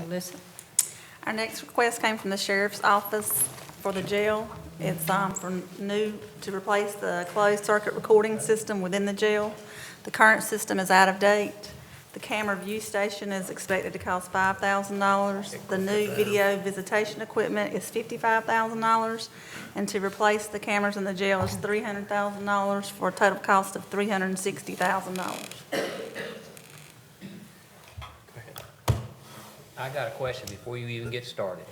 Alyssa? Our next request came from the sheriff's office for the jail. It's to replace the closed circuit recording system within the jail. The current system is out of date. The camera view station is expected to cost $5,000. The new video visitation equipment is $55,000. And to replace the cameras in the jail is $300,000 for a total cost of $360,000. I got a question before you even get started.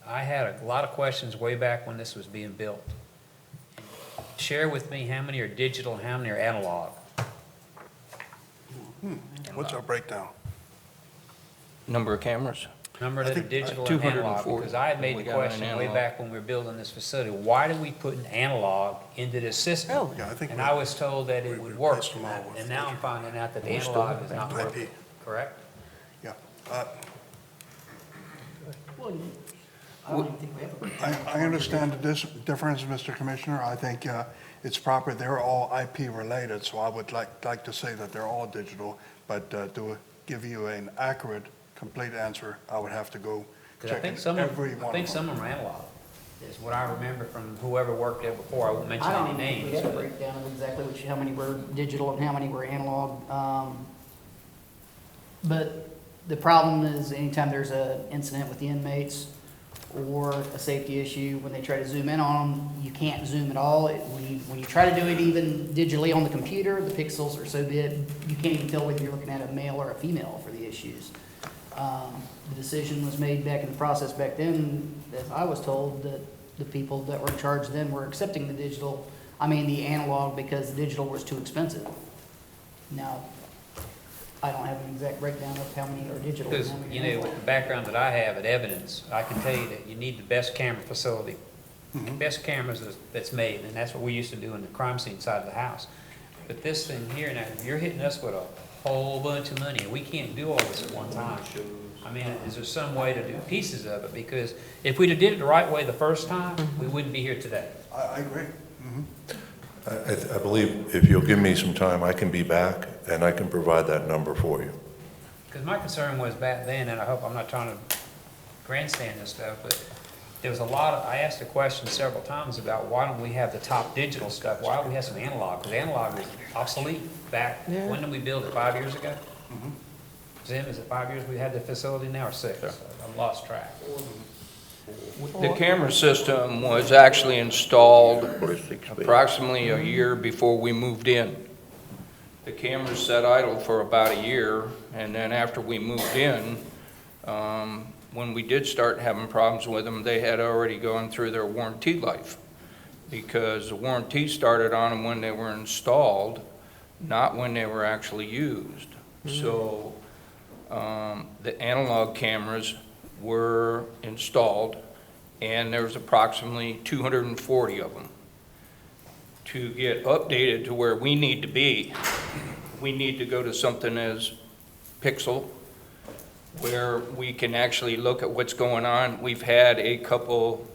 I had a lot of questions way back when this was being built. Share with me how many are digital and how many are analog. What's our breakdown? Number of cameras? Number that are digital and 240, analog, because I had made we the got an question way analog. back when we were building this facility, why do we put an analog into this system? Yeah, I think And we- I was told that it we would work, replaced them all with and now I'm finding out that the We still analog have is not IP. working, correct? Yeah. I don't even think we have a breakdown. I understand the difference, Mr. Commissioner. I think it's proper. They're all IP related, so I would like to say that they're all digital. But to give you an accurate, complete answer, I would have to go Because I check think some of every them, I one think of them. some of them are analog, is what I remember from whoever worked there before. I won't mention I don't any even think we names. had a but- breakdown of exactly how many were digital and how many were analog. But the problem is anytime there's an incident with the inmates or a safety issue, when they try to zoom in on them, you can't zoom at all. When you try to do it even digitally on the computer, the pixels are so big, you can't even tell whether you're looking at a male or a female for the issues. The decision was made back in the process back then, as I was told, that the people that were in charge then were accepting the analog, because the digital was too expensive. Now, I don't have an exact breakdown of how many are digital and Because, how many you are know, analog. with the background that I have at Evidence, I can tell you that you need the best camera facility, best cameras that's made, and that's what we used to do in the crime scene side of the house. But this thing here, now, you're hitting us with a whole bunch of money, and we can't do all this at one time. I mean, is there some way to do pieces of it? Because if we'd have did it the right way the first time, we wouldn't be here today. I agree. I believe if you'll give me some time, I can be back and I can provide that number for you. Because my concern was back then, and I hope I'm not trying to grandstand this stuff, but there was I asked a question several times about why don't we have the top digital stuff? Why don't we have some analog? Because analog is obsolete back, when did we build it, 5 years ago? Zim, is it 5 years we had the facility now, or 6? I've lost track. The camera system was actually installed approximately a year before we moved in. The cameras sat idle for about a year, and then after we moved in, when we did start having problems with them, they had already gone through their warranty life, because the warranty started on them when they were installed, not when they were actually used. So the analog cameras were installed, and there's approximately 240 of them. To get updated to where we need to be, we need to go to something as Pixel, where we can actually look at what's going on. We've had a couple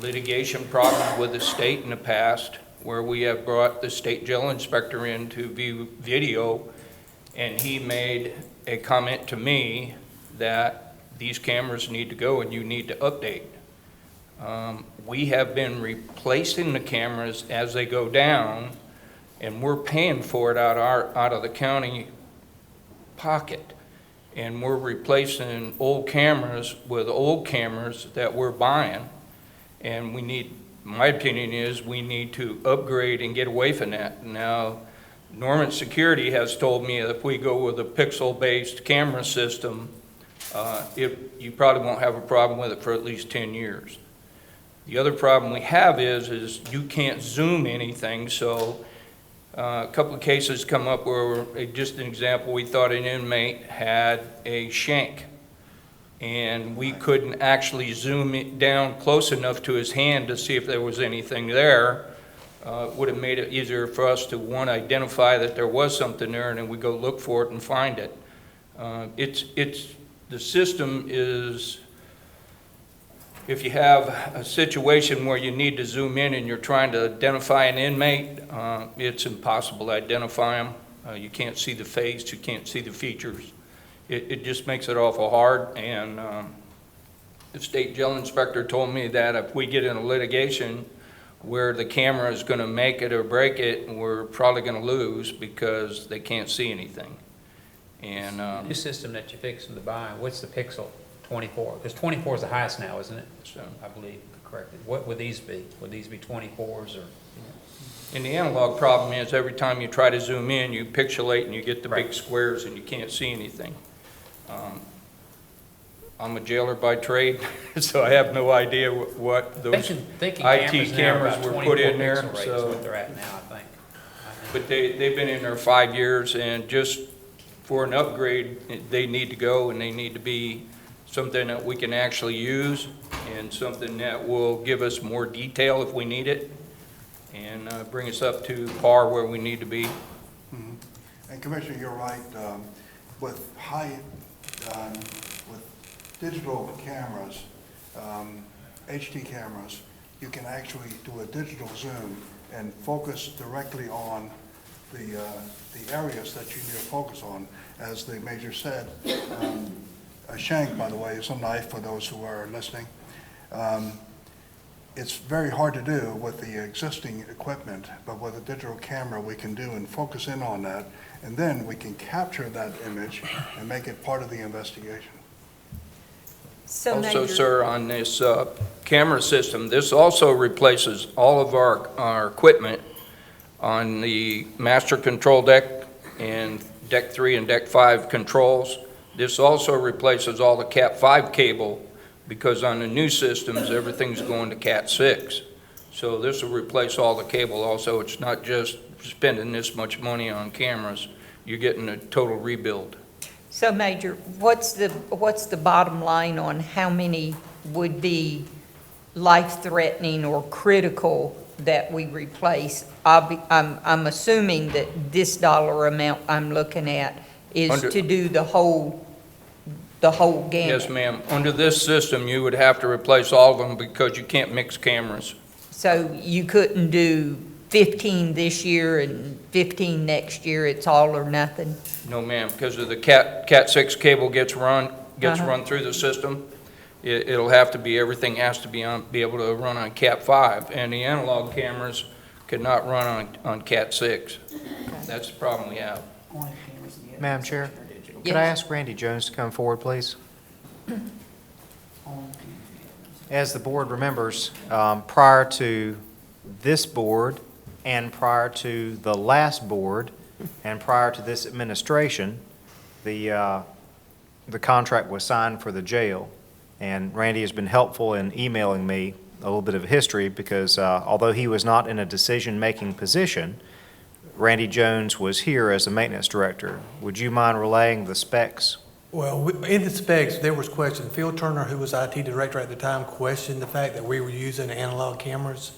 litigation problems with the state in the past, where we have brought the state jail inspector in to view video, and he made a comment to me that these cameras need to go and you need to update. We have been replacing the cameras as they go down, and we're paying for it out of the county pocket. And we're replacing old cameras with old cameras that we're buying. And my opinion is we need to upgrade and get away from that. Now, Norman Security has told me that if we go with a pixel-based camera system, you probably won't have a problem with it for at least 10 years. The other problem we have is you can't zoom anything, so a couple of cases come up where, just an example, we thought an inmate had a shank, and we couldn't actually zoom it down close enough to his hand to see if there was anything there. Would have made it easier for us to, one, identify that there was something there, and then we go look for it and find it. The system is, if you have a situation where you need to zoom in and you're trying to identify an inmate, it's impossible to identify them. You can't see the face, you can't see the features. it just makes it awful hard, and the state jail inspector told me that if we get in a litigation where the camera is gonna make it or break it, we're probably gonna lose because they can't see anything. And, The new system that you're fixing to buy, what's the pixel? 24? Because 24 is the highest now, isn't it? so, I believe, correctly. What would these be? Would these be 24s or? and the analog problem is every time you try to zoom in, you pixelate and you get the big Right. squares and you can't see anything. I'm a jailer by trade, so I have no idea what those Thinking IT cameras now are cameras about were 24 put in there, pixel rate is so. what they're at now, I think. But they've been in there 5 years, and just for an upgrade, they need to go, and they need to be something that we can actually use, and something that will give us more detail if we need it, and bring us up to par where we need to be. And Commissioner, you're right, with with digital cameras, HD cameras, you can actually do a digital zoom and focus directly on the areas that you need to focus on. As the Major said, a shank, by the way, is a knife for those who are listening. It's very hard to do with the existing equipment, but with a digital camera, we can do and focus in on that, and then we can capture that image and make it part of the investigation. So Also, Major, sir, on this camera system, this also replaces all of our equipment on the master control deck and deck 3 and deck 5 controls. This also replaces all the Cat 5 cable, because on the new systems, everything's going to Cat 6. So this will replace all the cable also. It's not just spending this much money on cameras. You're getting a total rebuild. so Major, what's the bottom line on how many would be life-threatening or critical that we replace? I'm assuming that this dollar amount I'm looking at is Under- to do the whole gamut. Yes, ma'am. Under this system, you would have to replace all of them because you can't mix cameras. So you couldn't do 15 this year and 15 next year, it's all or nothing? No, ma'am, because of the Cat 6 cable gets run through the system. It'll have to be, everything has to be able to run on Cat 5, and the analog cameras could not run on Cat 6. That's the problem we have. Only cameras in the Madam Chair? section are digital. Could I Yes. ask Randy Jones to come forward, please? Only As the board remembers, prior to this board and prior to the last board and prior to this administration, the contract was signed for the jail. And Randy has been helpful in emailing me a little bit of history because although he was not in a decision-making position, Randy Jones was here as the maintenance director. Would you mind relaying the specs? Well, in the specs, there was question. Phil Turner, who was IT director at the time, questioned the fact that we were using analog cameras,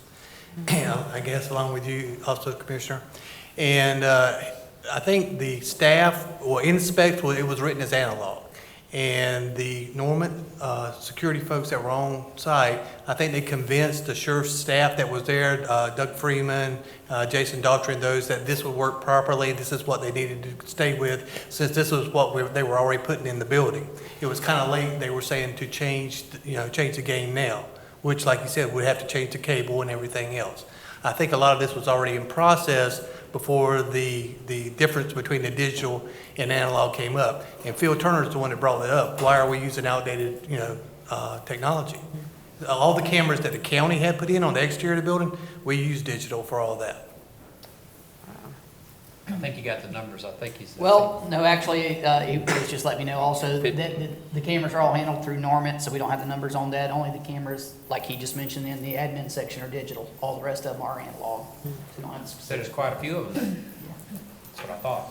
I guess along with you also, Commissioner. And I think the staff, well, in the specs, it was written as analog. And the Norman security folks that were on site, I think they convinced the sheriff's staff that was there, Doug Freeman, Jason Daughtry, and those, that this would work properly. This is what they needed to stay with, since this was what they were already putting in the building. It was kind of late, they were saying, to change the game now, which, like you said, would have to change the cable and everything else. I think a lot of this was already in process before the difference between the digital and analog came up. And Phil Turner's the one that brought it up. Why are we using outdated, technology? All the cameras that the county had put in on the exterior of the building, we use digital for all that. I think you got the numbers, I think he's. Well, no, actually, he was just letting me know also that the cameras are all handled through Norman, so we don't have the numbers on that. Only the cameras, like he just mentioned, in the admin section are digital. All the rest of them are analog. So we don't have the So there's specific. quite a few of them. That's what I thought.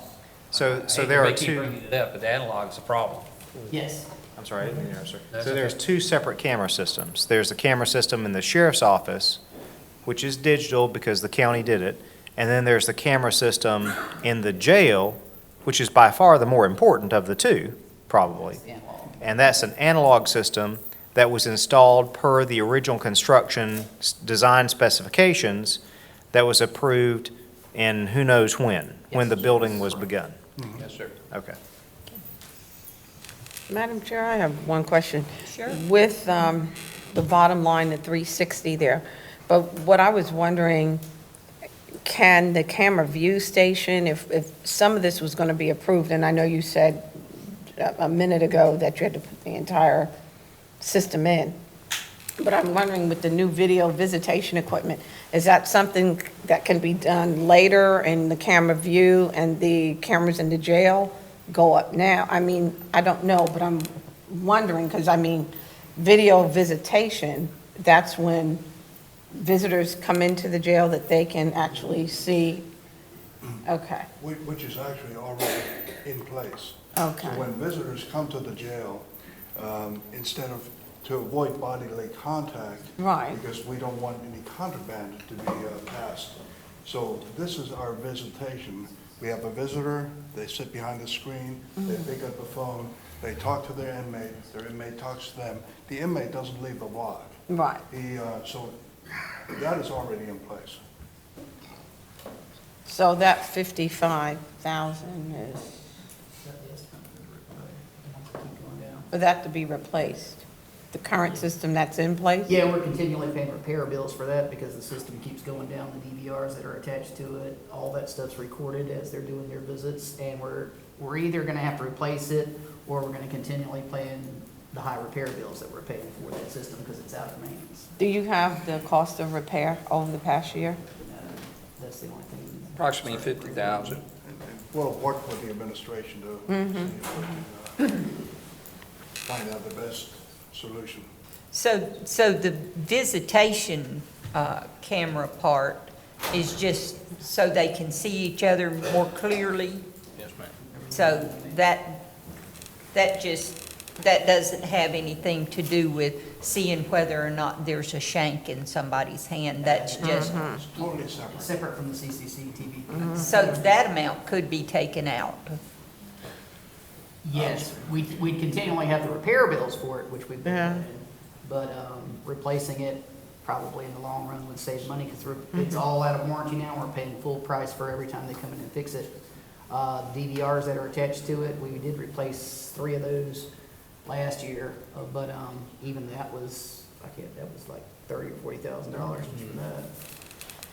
So I hate there to are keep two. bringing it up, but the analog's a problem. Yes. I'm sorry, I didn't mean to interrupt, sir. That's So there's okay. two separate camera systems. There's the camera system in the sheriff's office, which is digital because the county did it. And then there's the camera system in the jail, which is by far the more important of the two, probably. It's analog. And that's an analog system that was installed per the original construction design specifications that was approved in who knows when the building was begun. Yes, sir. Okay. Madam Chair, I have one question. Sure. With the bottom line, the 360 there, but what I was wondering, can the camera view station, if some of this was going to be approved, and I know you said a minute ago that you had to put the entire system in, but I'm wondering with the new video visitation equipment, is that something that can be done later and the camera view and the cameras in the jail go up now? I mean, I don't know, but I'm wondering, because I mean, video visitation, that's when visitors come into the jail that they can actually see. Okay, Which is actually already in place. okay. So when visitors come to the jail, instead of, to avoid bodily contact. Right. Because we don't want any contraband to be passed. So this is our visitation. We have a visitor, they sit behind the screen, they pick up the phone, they talk to their inmate talks to them. The inmate doesn't leave the block. Right. So that is already in place. So that 55,000 is for that to be replaced? The current system that's in place? Yeah, we're continually paying repair bills for that because the system keeps going down, the DVRs that are attached to it, all that stuff's recorded as they're doing their visits, and we're either gonna have to replace it, or we're gonna continually paying the high repair bills that we're paying for that system because it's out of maintenance. Do you have the cost of repair over the past year? That's the only thing. Approximately 50,000. And we'll work with the administration to see if we can find out the best solution. So the visitation camera part is just so they can see each other more clearly? Yes, ma'am. So that doesn't have anything to do with seeing whether or not there's a shank in somebody's hand? That's just, It's totally separate. Separate from the CCTV. so that amount could be taken out? Yes, we continually have the repair bills for it, which we've been Yeah. paying. But replacing it probably in the long run would save money because it's all out of warranty now. We're paying full price for every time they come in and fix it. DVRs that are attached to it, we did replace 3 of those last year. But even that was, that was like $30,000 or $40,000 just for that.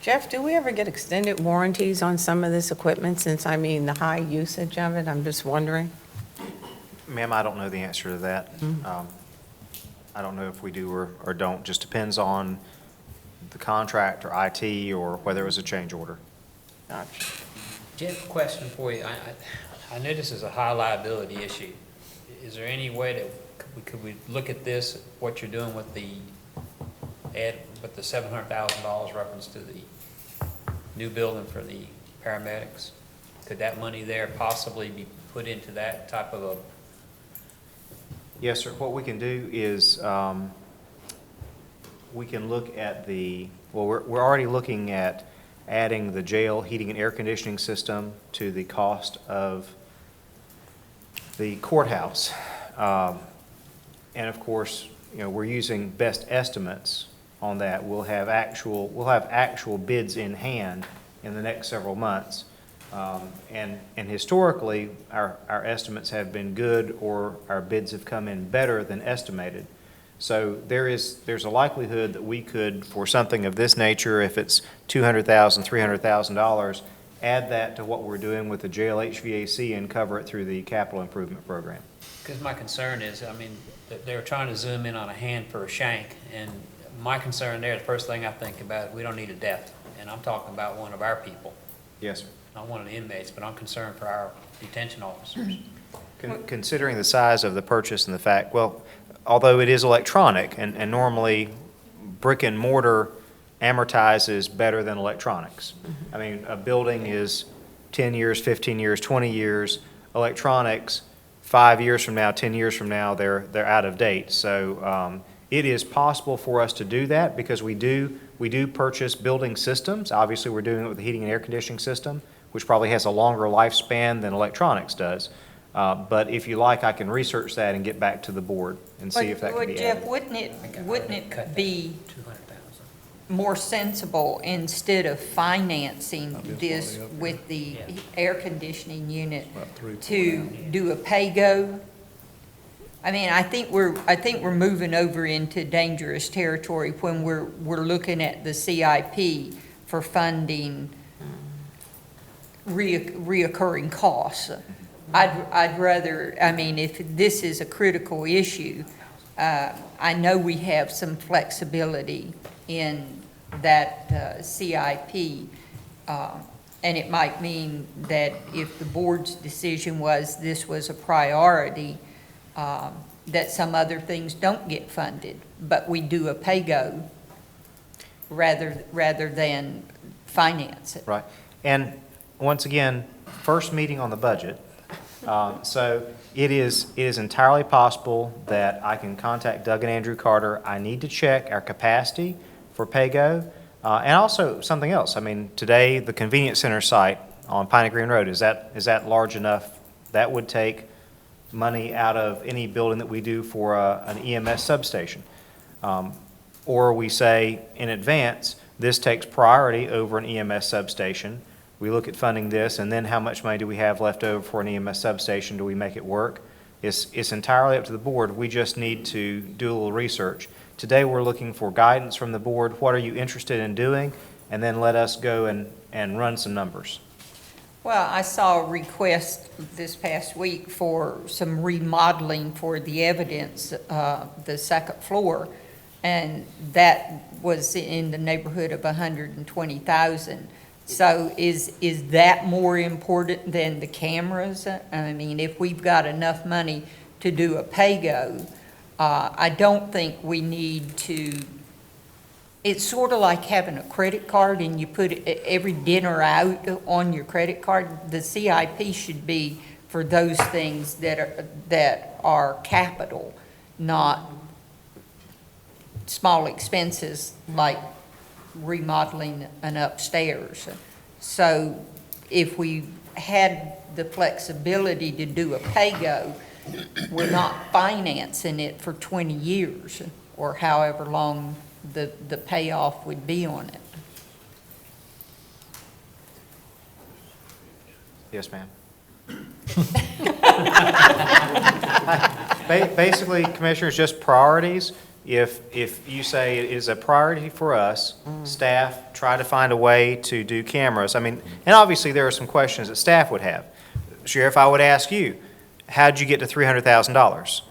Jeff, do we ever get extended warranties on some of this equipment since, I mean, the high usage of it? I'm just wondering. Ma'am, I don't know the answer to that. I don't know if we do or don't. Just depends on the contract or IT or whether it was a change order. Gotcha. Jeff, question for you. I know this is a high liability issue. Is there any way that could we look at this, what you're doing with the $700,000 reference to the new building for the paramedics? Could that money there possibly be put into that type of a? Yes, sir. What we can do is, we can look at we're already looking at adding the jail heating and air conditioning system to the cost of the courthouse. And of course, we're using best estimates on that. We'll have actual bids in hand in the next several months. And historically, our estimates have been good, or our bids have come in better than estimated. So there's a likelihood that we could, for something of this nature, if it's $200,000, $300,000, add that to what we're doing with the jail HVAC and cover it through the capital improvement program. Because my concern is, that they're trying to zoom in on a hand for a shank, and my concern there, the first thing I think about, we don't need a death, and I'm talking about one of our people. Yes, sir. Not one of the inmates, but I'm concerned for our detention officers. Considering the size of the purchase and the fact, well, although it is electronic, and normally brick and mortar amortizes better than electronics. I mean, a building is 10 years, 15 years, 20 years. Electronics, 5 years from now, 10 years from now, they're out of date. So it is possible for us to do that because we do purchase building systems. Obviously, we're doing it with the heating and air conditioning system, which probably has a longer lifespan than electronics does. But if you like, I can research that and get back to the board and see if that can be Jeff, added. wouldn't it be more sensible, instead of financing this with the air conditioning unit, to do a pay-go I mean, I think we're moving over into dangerous territory when we're looking at the CIP for funding reoccurring costs. I'd rather, I mean, if this is a critical issue, I know we have some flexibility in that CIP, and it might mean that if the board's decision was this was a priority, that some other things don't get funded, but we do a pay-go rather than finance it. Right. And once again, first meeting on the budget. So it is entirely possible that I can contact Doug and Andrew Carter. I need to check our capacity for pay-go. And also something else. I mean, today, the convenience center site on Piney Green Road, is that large enough? That would take money out of any building that we do for an EMS substation. Or we say in advance, this takes priority over an EMS substation. We look at funding this, and then how much money do we have left over for an EMS substation? Do we make it work? It's entirely up to the board. We just need to do a little research. Today, we're looking for guidance from the board. What are you interested in doing? And then let us go and run some numbers. Well, I saw a request this past week for some remodeling for the evidence, the second floor, and that was in the neighborhood of $120,000. So is that more important than the cameras? I mean, if we've got enough money to do a pay-go, I don't think we need to. It's sort of like having a credit card and you put every dinner out on your credit card. The CIP should be for those things that are capital, not small expenses like remodeling an upstairs. So if we had the flexibility to do a pay-go, we're not financing it for 20 years or however long the payoff would be on it. Yes, ma'am. Basically, Commissioners, just priorities. If you say it is a priority for us, staff, try to find a way to do cameras. I mean, and obviously there are some questions that staff would have. Sheriff, I would ask you, how'd you get to $300,000?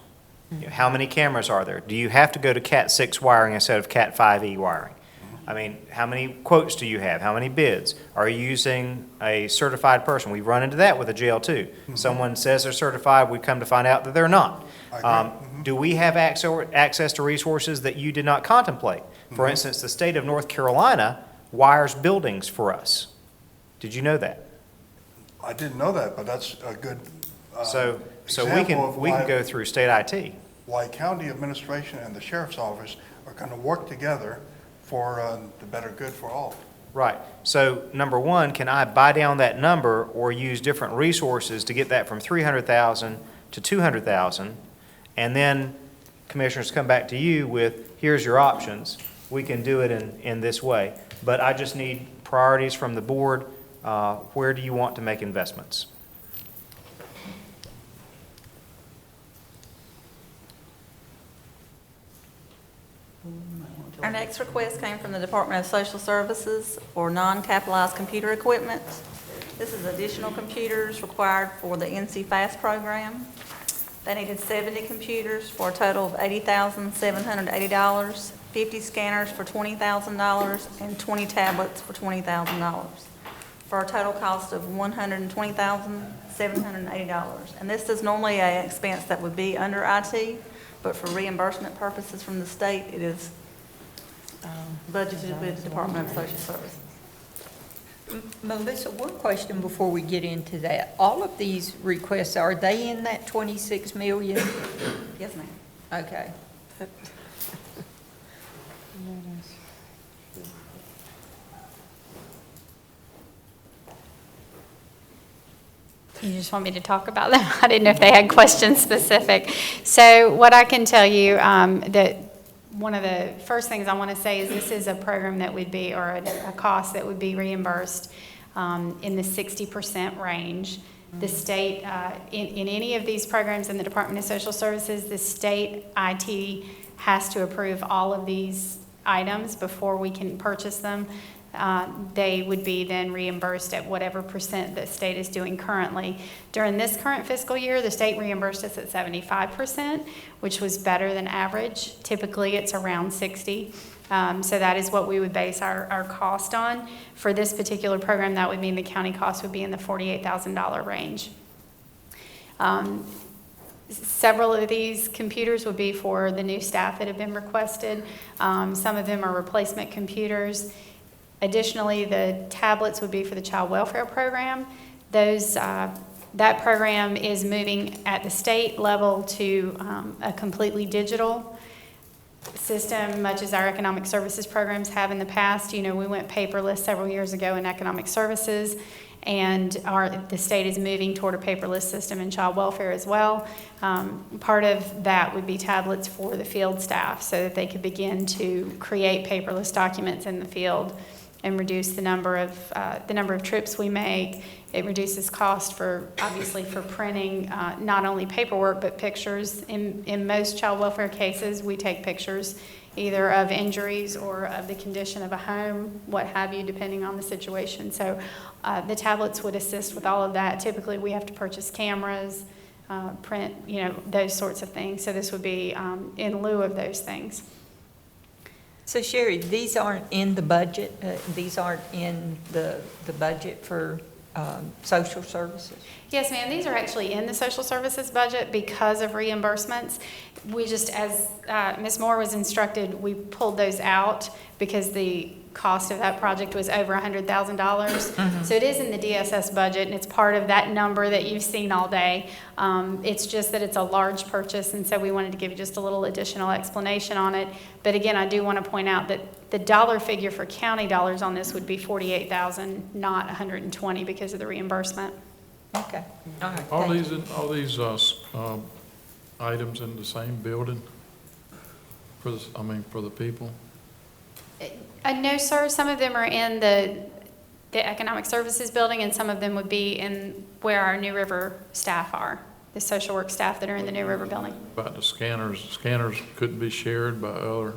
How many cameras are there? Do you have to go to Cat 6 wiring instead of Cat 5e wiring? I mean, how many quotes do you have? How many bids? Are you using a certified person? We run into that with a jail too. Someone says they're certified, we come to find out that they're not. Do we have access to resources that you did not contemplate? For instance, the state of North Carolina wires buildings for us. Did you know that? I didn't know that, but that's a good So example of we can why- go through state IT. why county administration and the sheriff's office are going to work together for the better good for all. Right. So number one, can I buy down that number or use different resources to get that from 300,000 to 200,000? And then commissioners come back to you with, here's your options. We can do it in this way. But I just need priorities from the board. Where do you want to make investments? Our next request came from the Department of Social Services for non-capitalized computer equipment. This is additional computers required for the NC FAST program. They needed 70 computers for a total of $80,780, 50 scanners for $20,000, and 20 tablets for $20,000, for a total cost of $120,780. And this is normally an expense that would be under IT, but for reimbursement purposes from the state, it is budgeted with the Department of Social Services. Melissa, one question before we get into that. All of these requests, are they in that 26 million? Yes, ma'am. Okay. You just want me to talk about them? I didn't know if they had questions specific. So what I can tell you, that one of the first things I want to say is this is a program that would be, or a cost that would be reimbursed in the 60% range. The state, in any of these programs in the Department of Social Services, the state IT has to approve all of these items before we can purchase them. They would be then reimbursed at whatever percent the state is doing currently. During this current fiscal year, the state reimbursed us at 75%, which was better than average. Typically, it's around 60. So that is what we would base our cost on. For this particular program, that would mean the county cost would be in the $48,000 range. Several of these computers would be for the new staff that have been requested. Some of them are replacement computers. Additionally, the tablets would be for the child welfare program. That program is moving at the state level to a completely digital system, much as our economic services programs have in the past. You know, we went paperless several years ago in economic services, and the state is moving toward a paperless system in child welfare as well. Part of that would be tablets for the field staff so that they could begin to create paperless documents in the field and reduce the number of trips we make. It reduces cost obviously for printing, not only paperwork, but pictures. In most child welfare cases, we take pictures either of injuries or of the condition of a home, what have you, depending on the situation. So the tablets would assist with all of that. Typically, we have to purchase cameras, print, those sorts of things. So this would be in lieu of those things. So Sherry, these aren't in the budget? These aren't in the budget for social services? Yes, ma'am. These are actually in the social services budget because of reimbursements. We just, as Ms. Moore was instructed, we pulled those out because the cost of that project was over $100,000. So it is in the DSS budget, and it's part of that number that you've seen all day. It's just that it's a large purchase, and so we wanted to give you just a little additional explanation on it. But again, I do want to point out that the dollar figure for county dollars on this would be $48,000, not $120 because of the reimbursement. Okay, all right. Are thank these, you. are these items in the same building for the people? No, sir. Some of them are in the Economic Services building, and some of them would be in where our New River staff are, the social work staff that are in the New River building. About the scanners couldn't be shared by other?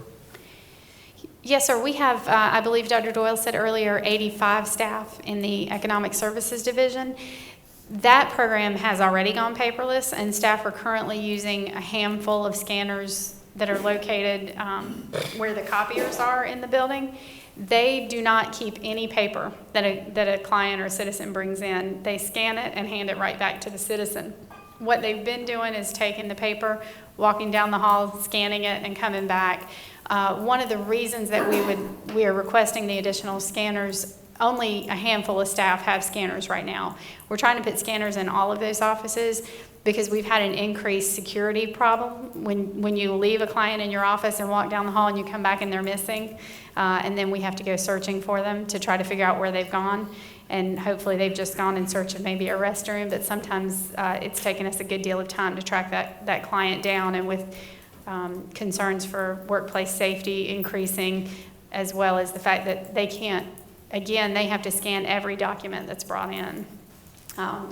Yes, sir. We have, I believe Dr. Doyle said earlier, 85 staff in the Economic Services division. That program has already gone paperless, and staff are currently using a handful of scanners that are located where the copiers are in the building. They do not keep any paper that a client or a citizen brings in. They scan it and hand it right back to the citizen. What they've been doing is taking the paper, walking down the hall, scanning it, and coming back. One of the reasons that we are requesting the additional scanners, only a handful of staff have scanners right now. We're trying to put scanners in all of those offices because we've had an increased security problem. When you leave a client in your office and walk down the hall and you come back and they're missing, and then we have to go searching for them to try to figure out where they've gone. And hopefully they've just gone in search of maybe a restroom, but sometimes it's taken us a good deal of time to track that client down, and with concerns for workplace safety increasing, as well as the fact that they can't, again, they have to scan every document that's brought in.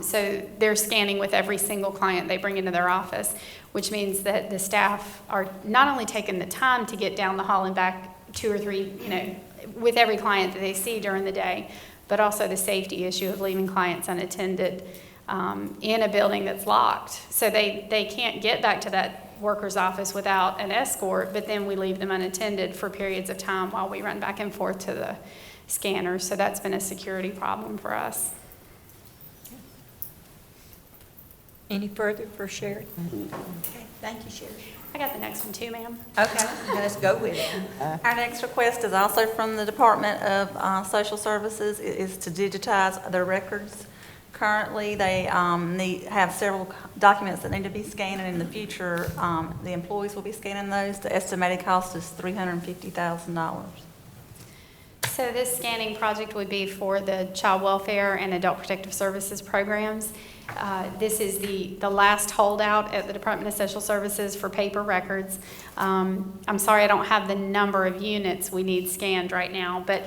So they're scanning with every single client they bring into their office, which means that the staff are not only taking the time to get down the hall and back 2 or 3, with every client that they see during the day, but also the safety issue of leaving clients unattended in a building that's locked. So they can't get back to that worker's office without an escort, but then we leave them unattended for periods of time while we run back and forth to the scanner. So that's been a security problem for us. Any further for Sherry? Okay, thank you, Sherry. I got the next one too, ma'am. Okay, let's go with it. Our next request is also from the Department of Social Services. It is to digitize their records. Currently, they have several documents that need to be scanned, and in the future, the employees will be scanning those. The estimated cost is $350,000. So this scanning project would be for the child welfare and adult protective services programs. This is the last holdout at the Department of Social Services for paper records. I'm sorry I don't have the number of units we need scanned right now, but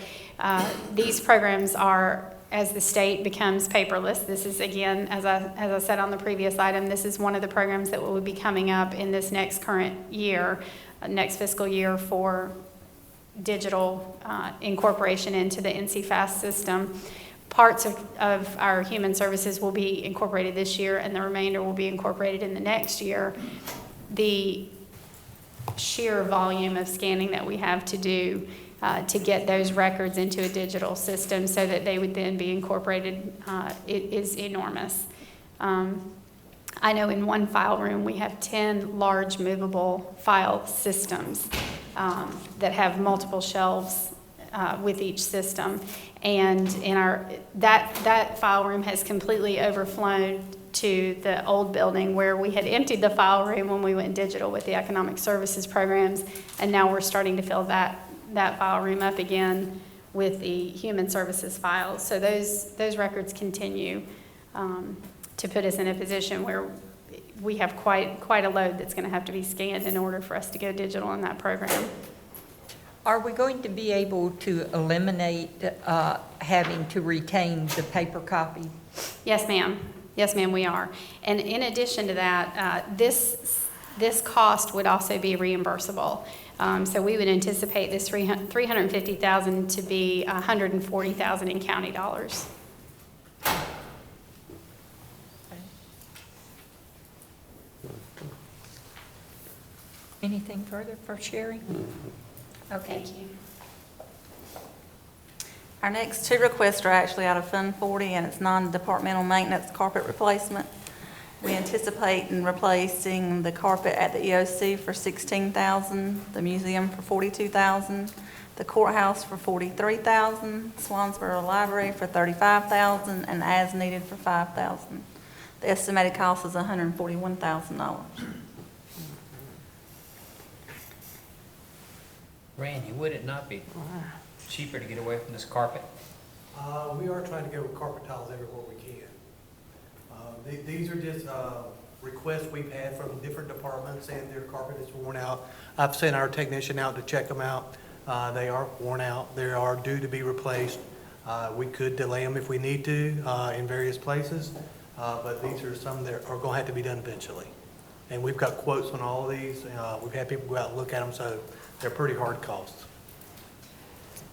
these programs are as the state becomes paperless, this is again, as I said on the previous item, this is one of the programs that will be coming up in this next current year, next fiscal year for digital incorporation into the NC-FAST system. Parts of our human services will be incorporated this year, and the remainder will be incorporated in the next year. The sheer volume of scanning that we have to do to get those records into a digital system so that they would then be incorporated it is enormous. I know in one file room we have 10 large movable file systems that have multiple shelves with each system, and in that file room has completely overflown to the old building where we had emptied the file room when we went digital with the economic services programs, and now we're starting to fill that file room up again with the human services files. So those records continue to put us in a position where we have quite a load that's going to have to be scanned in order for us to go digital in that program. Are we going to be able to eliminate having to retain the paper copy? Yes, ma'am. Yes, ma'am, we are. And in addition to that, this cost would also be reimbursable. So we would anticipate this $350,000 to be $140,000 in county dollars. Anything further for Sherry? Okay. Thank you. Our next two requests are actually out of Fund 40, and it's non-departmental maintenance carpet replacement. We anticipate in replacing the carpet at the EOC for $16,000, the museum for $42,000, the courthouse for $43,000, Swansboro Library for $35,000, and as needed for $5,000. The estimated cost is $141,000. Randy, would it not be cheaper to get away from this carpet? We are trying to go with carpet tiles everywhere we can. These are just requests we've had from different departments, and their carpet is worn out. I've sent our technician out to check them out. They are worn out. They are due to be replaced. We could delay them if we need to in various places, but these are some that are going to have to be done eventually. And we've got quotes on all of these. We've had people go out and look at them, so they're pretty hard costs.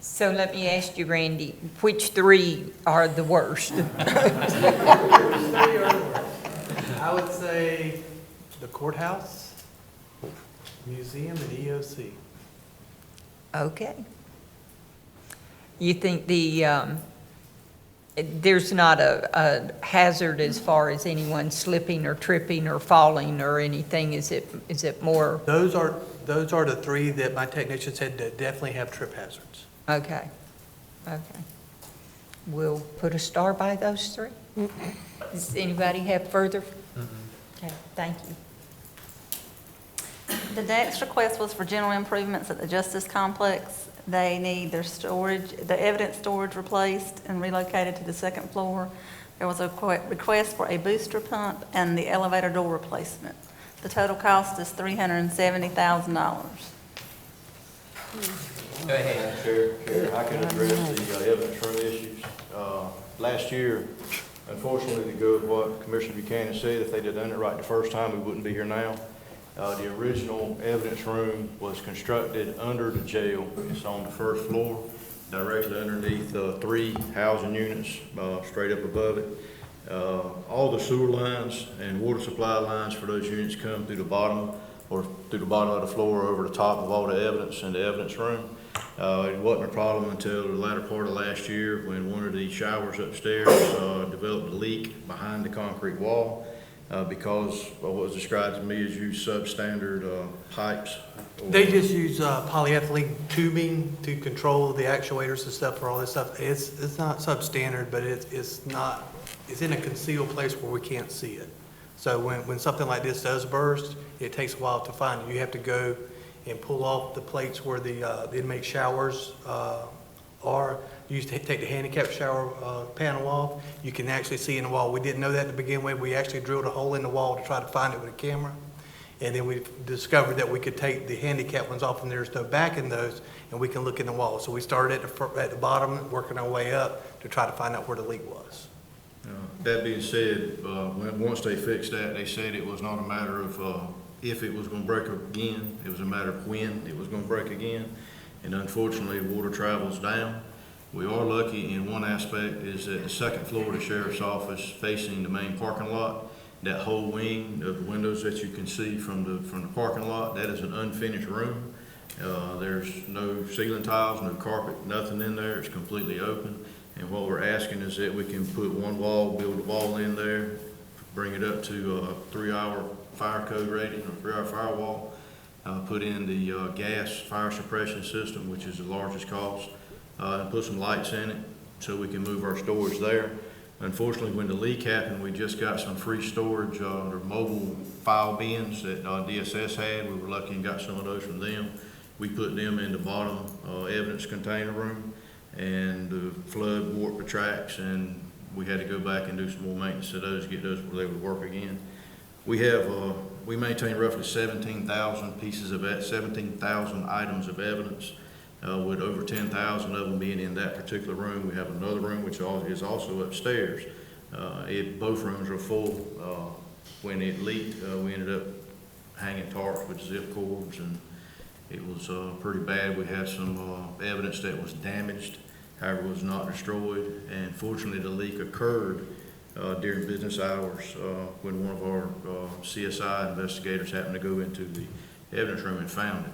So let me ask you, Randy, which three are the worst? I would say the courthouse, museum, and EOC. Okay. You think there's not a hazard as far as anyone slipping or tripping or falling or anything? Is it more? Those are the three that my technician said that definitely have trip hazards. Okay. We'll put a star by those three. Does anybody have further? Okay, thank you. The next request was for general improvements at the Justice Complex. They need their storage, the evidence storage replaced and relocated to the second floor. There was a request for a booster pump and the elevator door replacement. The total cost is $370,000. Go ahead. Chair, I can address the evidence room issues. Last year, unfortunately, to go with what Commissioner Buchanan said, if they'd have done it right the first time, we wouldn't be here now. The original evidence room was constructed under the jail. It's on the first floor, directly underneath 3 housing units, straight up above it. All the sewer lines and water supply lines for those units come through the bottom of the floor over the top of all the evidence in the evidence room. It wasn't a problem until the latter part of last year when one of the showers upstairs developed a leak behind the concrete wall because of what was described to me as used substandard pipes. They just use polyethylene tubing to control the actuators and stuff for all this stuff. It's not substandard, but it's in a concealed place where we can't see it. So when something like this does burst, it takes a while to find it. You have to go and pull off the plates where the inmate showers are. You used to take the handicap shower panel off. You can actually see in the wall. We didn't know that to begin with. We actually drilled a hole in the wall to try to find it with a camera. And then we discovered that we could take the handicap ones off and there's no back in those, and we can look in the wall. So we started at the bottom, working our way up to try to find out where the leak was. That being said, once they fixed that, they said it was not a matter of if it was going to break again, it was a matter of when it was going to break again. And unfortunately, water travels down. We are lucky in one aspect is that the second floor of the sheriff's office facing the main parking lot, that whole wing of the windows that you can see from the parking lot, that is an unfinished room. There's no ceiling tiles, no carpet, nothing in there. It's completely open. And what we're asking is that we can put one wall, build a wall in there, bring it up to a 3-hour fire code rating, or 3-hour firewall, put in the gas fire suppression system, which is the largest cost, and put some lights in it so we can move our storage there. Unfortunately, when the leak happened, we just got some free storage, or mobile file bins that DSS had. We were lucky and got some of those from them. We put them in the bottom evidence container room, and the flood warped the tracks, and we had to go back and do some more maintenance to those, get those where they would work again. We have, we maintain roughly 17,000 17,000 items of evidence, with over 10,000 of them being in that particular room. We have another room which is also upstairs. Both rooms are full. When it leaked, we ended up hanging tarps with zip cords, and it was pretty bad. We had some evidence that was damaged, however, was not destroyed. And fortunately, the leak occurred during business hours when one of our CSI investigators happened to go into the evidence room and found it.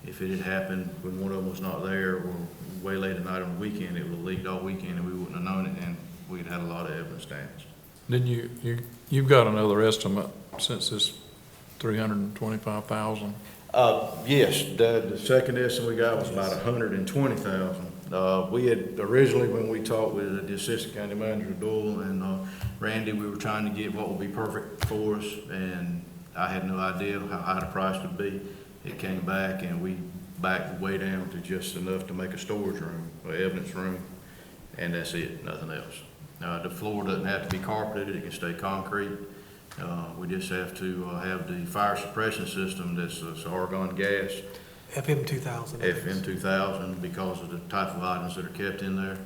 If it had happened when one of them was not there or way late at night on the weekend, it would have leaked all weekend and we wouldn't have known it, and we'd had a lot of evidence damage. Then you've got another estimate since this 325,000? Yes, the second estimate we got was about 120,000. We had originally, when we talked with the Assistant County Manager Doyle and Randy, we were trying to get what would be perfect for us, and I had no idea how high the price would be. It came back, and we backed way down to just enough to make a storage room, an evidence room, and that's it, nothing else. The floor doesn't have to be carpeted, it can stay concrete. We just have to have the fire suppression system that's argon gas. FM 2000. FM 2000, because of the type of items that are kept in there.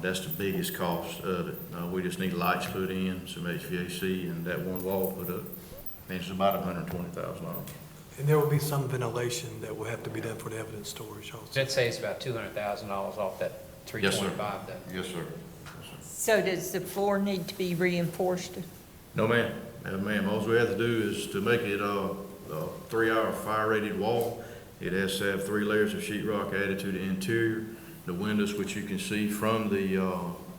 That's the biggest cost of it. We just need lights put in, some HVAC, and that one wall put up. And it's about $120,000. And there will be some ventilation that will have to be done for the evidence storage also. I'd say it's about $200,000 off that 325 then. Yes, sir. So does the floor need to be reinforced? No, ma'am. No, ma'am. All we have to do is to make it a 3-hour fire-rated wall. It has to have 3 layers of sheetrock added to the interior. The windows, which you can see from the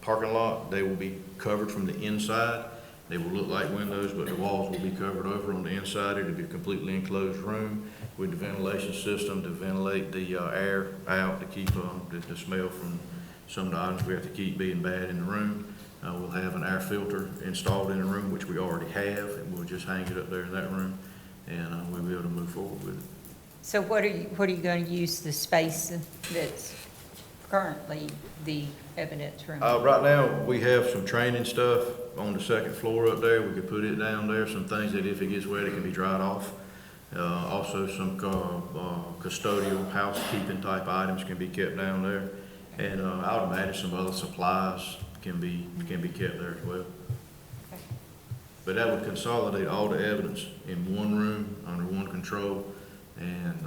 parking lot, they will be covered from the inside. They will look like windows, but the walls will be covered over on the inside. It'll be a completely enclosed room with the ventilation system to ventilate the air out, to keep the smell from some of the items we have to keep being bad in the room. We'll have an air filter installed in the room, which we already have, and we'll just hang it up there in that room, and we'll be able to move forward with it. So what are you going to use the space that's currently the evidence room? Right now, we have some training stuff on the second floor up there. We could put it down there, some things that if it gets wet, it can be dried off. Also, some custodial housekeeping type items can be kept down there. And I would imagine some other supplies can be kept there as well. Okay. But that would consolidate all the evidence in one room, under one control, and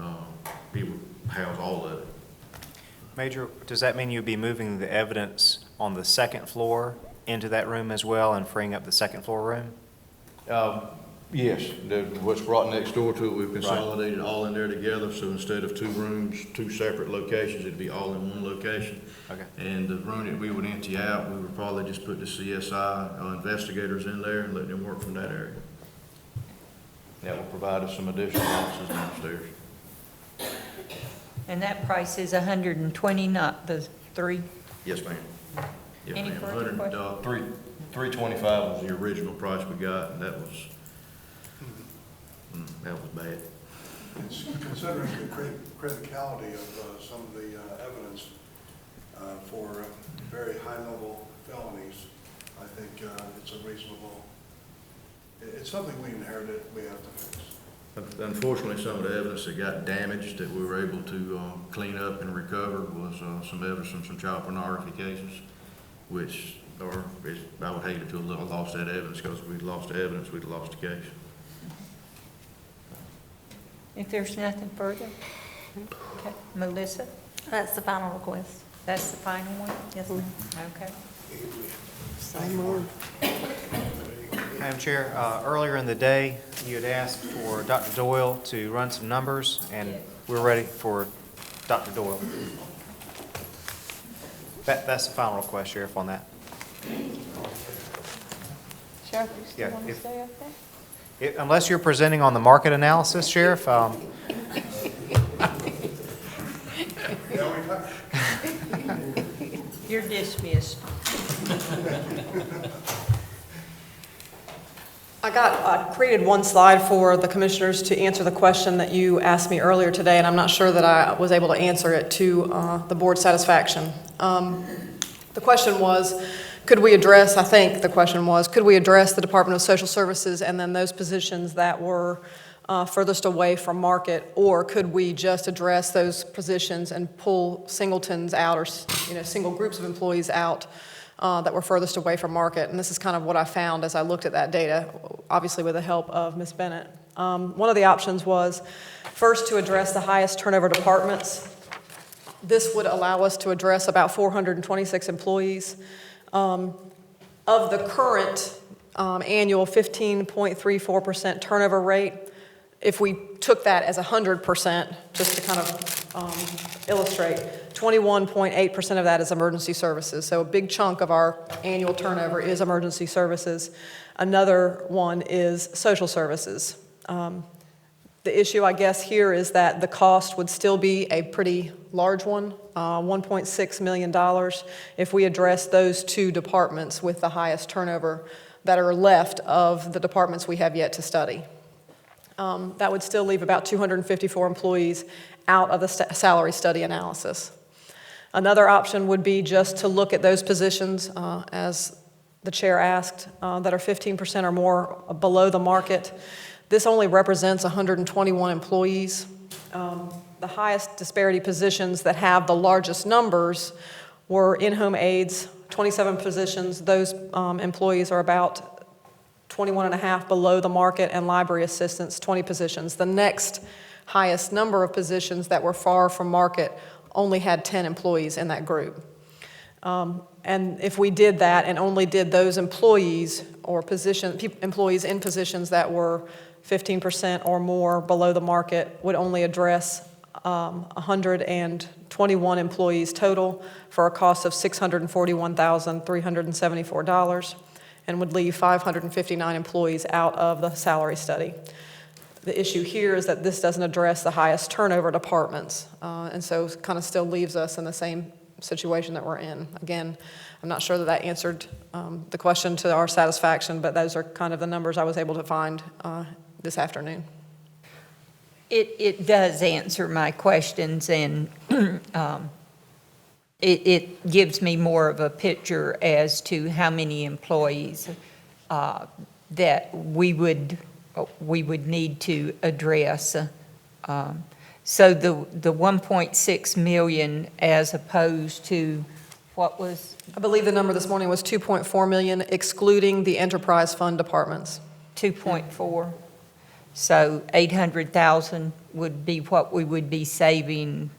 it would house all of it. Major, does that mean you'd be moving the evidence on the second floor into that room as well and freeing up the second floor room? Yes, what's brought next door to it, we've consolidated all in there together, so instead of 2 rooms, 2 separate locations, it'd be all in one location. Okay. And the room that we would empty out, we would probably just put the CSI investigators in there and let them work from that area. That will provide us some additional offices downstairs. And that price is 120, not the 3? Yes, ma'am. Yes, Any ma'am. further questions? 325 was the original price we got, and that was bad. It's considering the criticality of some of the evidence for very high-level felonies, I think it's a reasonable, it's something we inherited, we have to fix. Unfortunately, some of the evidence that got damaged that we were able to clean up and recover was some evidence from some child pornography cases, which I would hate it to have lost that evidence, because if we'd lost the evidence, we'd have lost the case. If there's nothing further, okay, Melissa, That's the final request. that's the final one? Yes, ma'am. Okay. Madam Chair, earlier in the day, you had asked for Dr. Doyle to run some numbers, and we're ready for Dr. Doyle. That's the final request, Sheriff, on that. Sheriff, you Yeah, still want to if- stay up there? Unless you're presenting on the market analysis, Sheriff, You're dismissed. I created one slide for the commissioners to answer the question that you asked me earlier today, and I'm not sure that I was able to answer it to the board's satisfaction. The question was, could we address the Department of Social Services and then those positions that were furthest away from market, or could we just address those positions and pull singletons out, or single groups of employees out that were furthest away from market? And this is kind of what I found as I looked at that data, obviously with the help of Ms. Bennett. One of the options was first to address the highest turnover departments. This would allow us to address about 426 employees. Of the current annual 15.34% turnover rate, if we took that as 100%, just to kind of illustrate, 21.8% of that is emergency services. So a big chunk of our annual turnover is emergency services. Another one is social services. The issue, I guess, here is that the cost would still be a pretty large one, $1.6 million, if we address those two departments with the highest turnover that are left of the departments we have yet to study. That would still leave about 254 employees out of the salary study analysis. Another option would be just to look at those positions, as the chair asked, that are 15% or more below the market. This only represents 121 employees. The highest disparity positions that have the largest numbers were in-home aides, 27 positions. Those employees are about 21 and a half below the market, and library assistants, 20 positions. The next highest number of positions that were far from market only had 10 employees in that group. And if we did that and only did those employees or employees in positions that were 15% or more below the market, would only address 121 employees total for a cost of $641,374, and would leave 559 employees out of the salary study. The issue here is that this doesn't address the highest turnover departments, and so it kind of still leaves us in the same situation that we're in. Again, I'm not sure that that answered the question to our satisfaction, but those are kind of the numbers I was able to find this afternoon. It does answer my questions, and it gives me more of a picture as to how many employees that we would need to address. So the 1.6 million as opposed to what was? I believe the number this morning was 2.4 million, excluding the enterprise fund departments. 2.4. So 800,000 would be what we would be saving,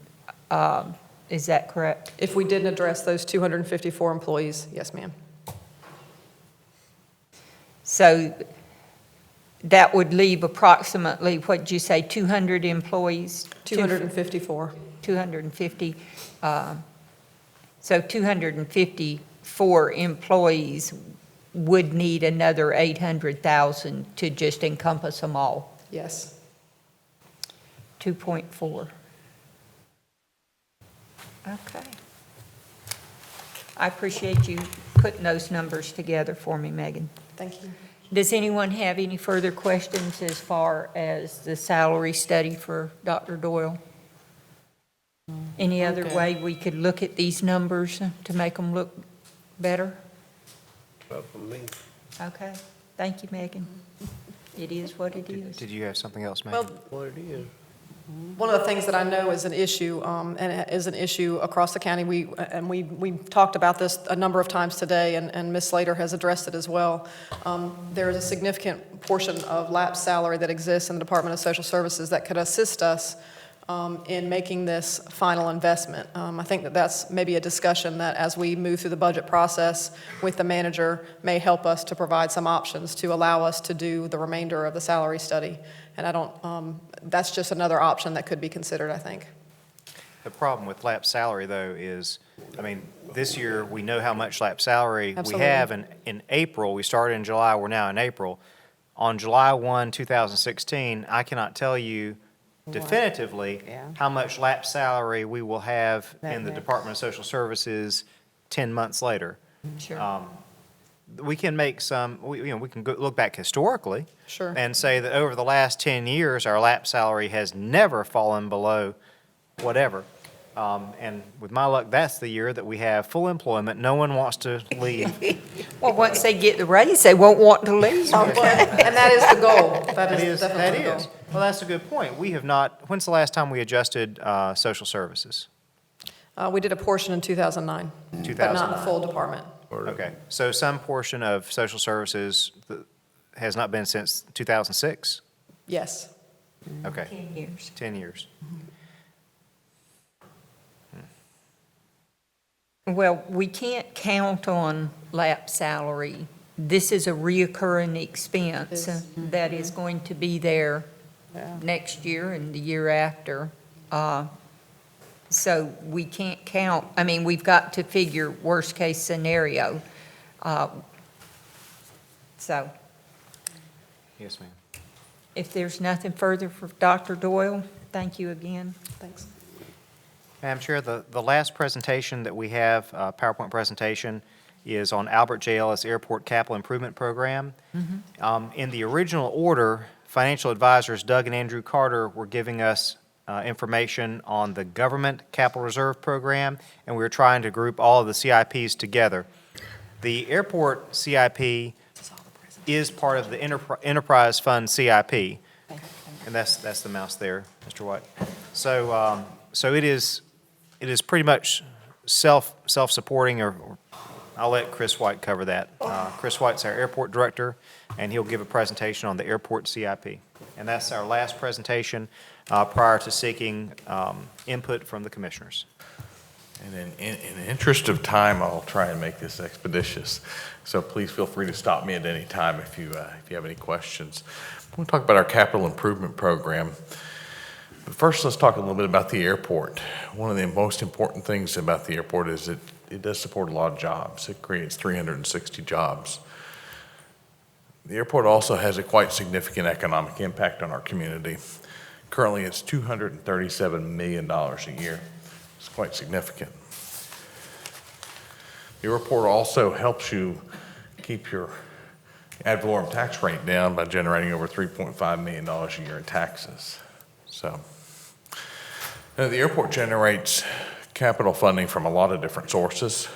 is that correct? If we didn't address those 254 employees, yes, ma'am. So that would leave approximately, what'd you say, 200 employees? 254. 250. So 254 employees would need another 800,000 to just encompass them all. Yes. 2.4. Okay. I appreciate you putting those numbers together for me, Megan. Thank you. Does anyone have any further questions as far as the salary study for Dr. Doyle? Any other way we could look at these numbers to make them look better? For me. Okay, thank you, Megan. It is what it is. Did you have something else, Maggie? Well, What it is. one of the things that I know is an issue, and it is an issue across the county, we talked about this a number of times today, and Ms. Slater has addressed it as well. There is a significant portion of lapsed salary that exists in the Department of Social Services that could assist us in making this final investment. I think that that's maybe a discussion that, as we move through the budget process with the manager, may help us to provide some options to allow us to do the remainder of the salary study. And I don't, that's just another option that could be considered, I think. The problem with lapsed salary, though, is, I mean, this year, we know how much lapsed salary we Absolutely. have in April. We started in July, we're now in April. On July 1, 2016, I cannot tell you definitively Yeah. how much lapsed salary we will have That in the next. Department of Social Services 10 months later. Sure. We can make some, we can look back historically. Sure. And say that over the last 10 years, our lapsed salary has never fallen below whatever. And with my luck, that's the year that we have full employment. No one wants to leave. Well, once they get the raise, they won't want to leave. And that is the goal. That is definitely the That goal. is. Well, that's a good point. We have not, when's the last time we adjusted social services? We did a portion in 2009, but not the 2009. full department. Okay, so some portion of social services has not been since 2006? Yes. Okay, 10 years. 10 years. Well, we can't count on lapsed salary. This is a reoccurring expense It is. that is going to be there Yeah. next year and the year after. So we can't count, I mean, we've got to figure worst-case scenario. So Yes, ma'am. if there's nothing further for Dr. Doyle, thank you again. Thanks. Madam Chair, the last presentation that we have, PowerPoint presentation, is on Albert J. Ellis Airport Capital Improvement Program. In the original order, financial advisors Doug and Andrew Carter were giving us information on the Government Capital Reserve Program, and we were trying to group all of the CIPs together. The airport CIP is part of the Enterprise Fund CIP, and that's the mouse there, Mr. White. So it is pretty much self-supporting, or I'll let Chris White cover that. Chris White's our airport director, and he'll give a presentation on the airport CIP. And that's our last presentation prior to seeking input from the commissioners. And in the interest of time, I'll try and make this expeditious. So please feel free to stop me at any time if you have any questions. We'll talk about our capital improvement program. But first, let's talk a little bit about the airport. One of the most important things about the airport is that it does support a lot of jobs. It creates 360 jobs. The airport also has a quite significant economic impact on our community. Currently, it's $237 million a year. It's quite significant. The airport also helps you keep your ad valorem tax rate down by generating over $3.5 million a year in taxes. So, the airport generates capital funding from a lot of different sources.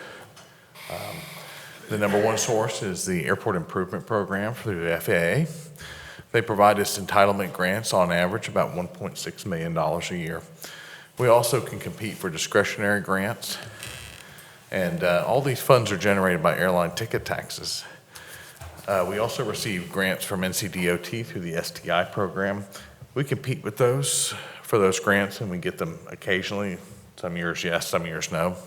The number one source is the Airport Improvement Program through the FAA. They provide us entitlement grants on average about $1.6 million a year. We also can compete for discretionary grants, and all these funds are generated by airline ticket taxes. We also receive grants from NCDOT through the STI program. We compete with those for those grants, and we get them occasionally. Some years yes, some years no.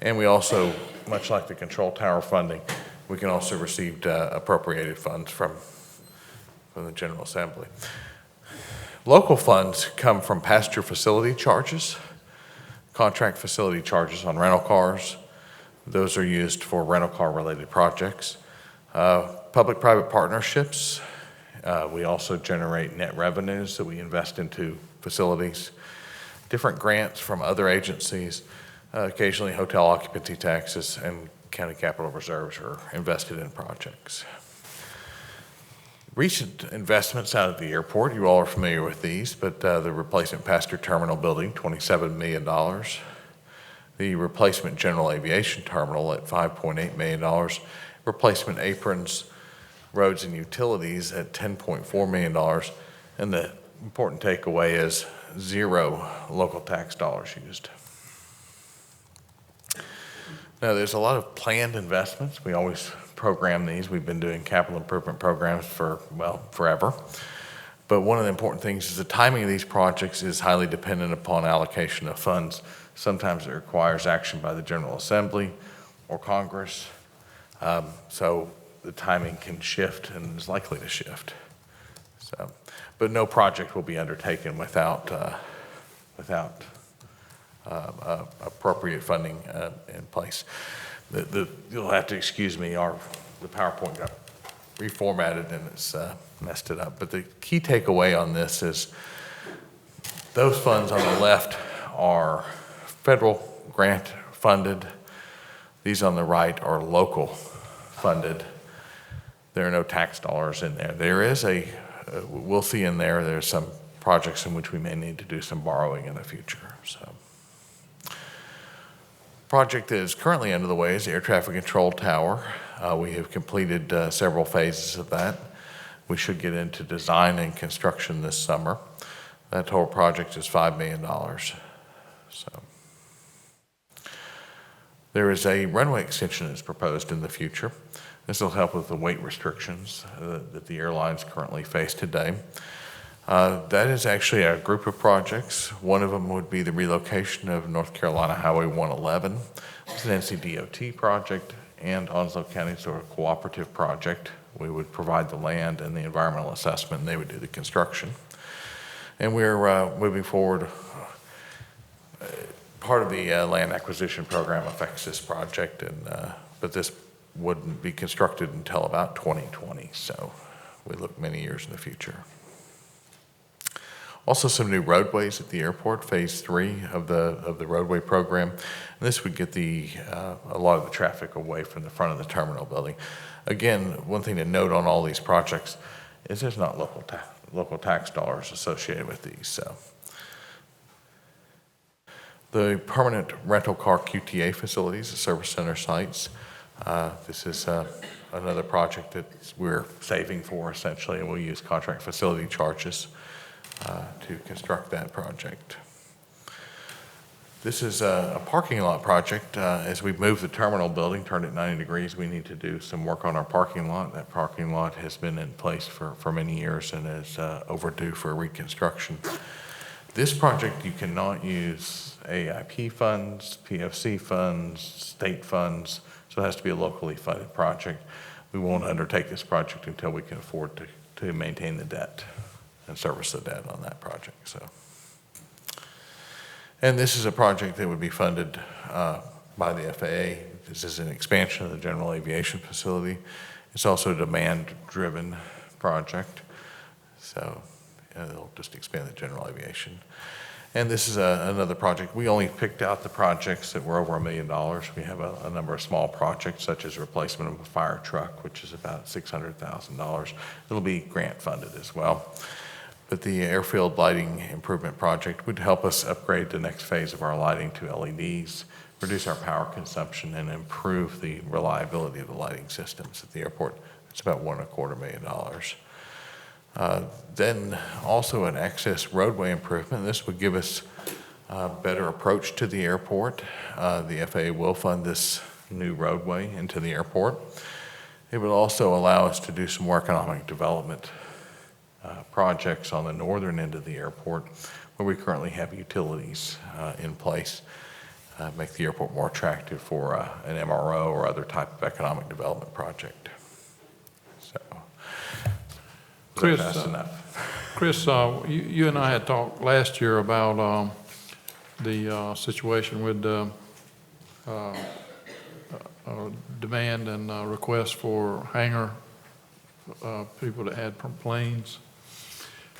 And we also, much like the control tower funding, we can also receive appropriated funds from the General Assembly. Local funds come from passenger facility charges, contract facility charges on rental cars. Those are used for rental car related projects. Public-private partnerships. We also generate net revenues that we invest into facilities. Different grants from other agencies. Occasionally hotel occupancy taxes and county capital reserves are invested in projects. Recent investments out of the airport, you all are familiar with these, but the replacement passenger terminal building, $27 million. The replacement general aviation terminal at $5.8 million. Replacement aprons roads and utilities at $10.4 million. And the important takeaway is 0 local tax dollars used. Now, there's a lot of planned investments. We always program these. We've been doing capital improvement programs for, well, forever. But one of the important things is the timing of these projects is highly dependent upon allocation of funds. Sometimes it requires action by the General Assembly or Congress. So the timing can shift and is likely to shift. So, but no project will be undertaken without appropriate funding in place. You'll have to excuse me, the PowerPoint got reformatted and it's messed it up. But the key takeaway on this is those funds on the left are federal grant funded. These on the right are local funded. There are no tax dollars in there. There is we'll see in there's some projects in which we may need to do some borrowing in the future. So, project that is currently under the way is the air traffic control tower. We have completed several phases of that. We should get into design and construction this summer. That total project is $5 million. So, there is a runway extension that's proposed in the future. This will help with the weight restrictions that the airlines currently face today. That is actually a group of projects. One of them would be the relocation of North Carolina Highway 111. It's an NCDOT project, and Onslow County is a cooperative project. We would provide the land and the environmental assessment, and they would do the construction. And we're moving forward. Part of the land acquisition program affects this project, but this wouldn't be constructed until about 2020, so we look many years in the future. Also, some new roadways at the airport, phase 3 of the roadway program. And this would get a lot of the traffic away from the front of the terminal building. Again, one thing to note on all these projects is there's not local tax dollars associated with these. So, the permanent rental car QTA facilities, the service center sites. This is another project that we're saving for essentially, and we'll use contract facility charges to construct that project. This is a parking lot project. As we move the terminal building, turned it 90 degrees, we need to do some work on our parking lot. That parking lot has been in place for many years and is overdue for reconstruction. This project, you cannot use AIP funds, PFC funds, state funds, so it has to be a locally funded project. We won't undertake this project until we can afford to maintain the debt and service the debt on that project. So, and this is a project that would be funded by the FAA. This is an expansion of the general aviation facility. It's also a demand-driven project, so they'll just expand the general aviation. And this is another project. We only picked out the projects that were over $1 million. We have a number of small projects, such as replacement of a fire truck, which is about $600,000. It'll be grant funded as well. But the airfield lighting improvement project would help us upgrade the next phase of our lighting to LEDs, reduce our power consumption, and improve the reliability of the lighting systems at the airport. It's about $1.25 million. Then also an access roadway improvement. This would give us a better approach to the airport. The FAA will fund this new roadway into the airport. It will also allow us to do some more economic development projects on the northern end of the airport where we currently have utilities in place. Make the airport more attractive for an MRO or other type of economic development project. So, Chris, fast enough? Chris, you and I had talked last year about the situation with demand and request for hangar people that had planes.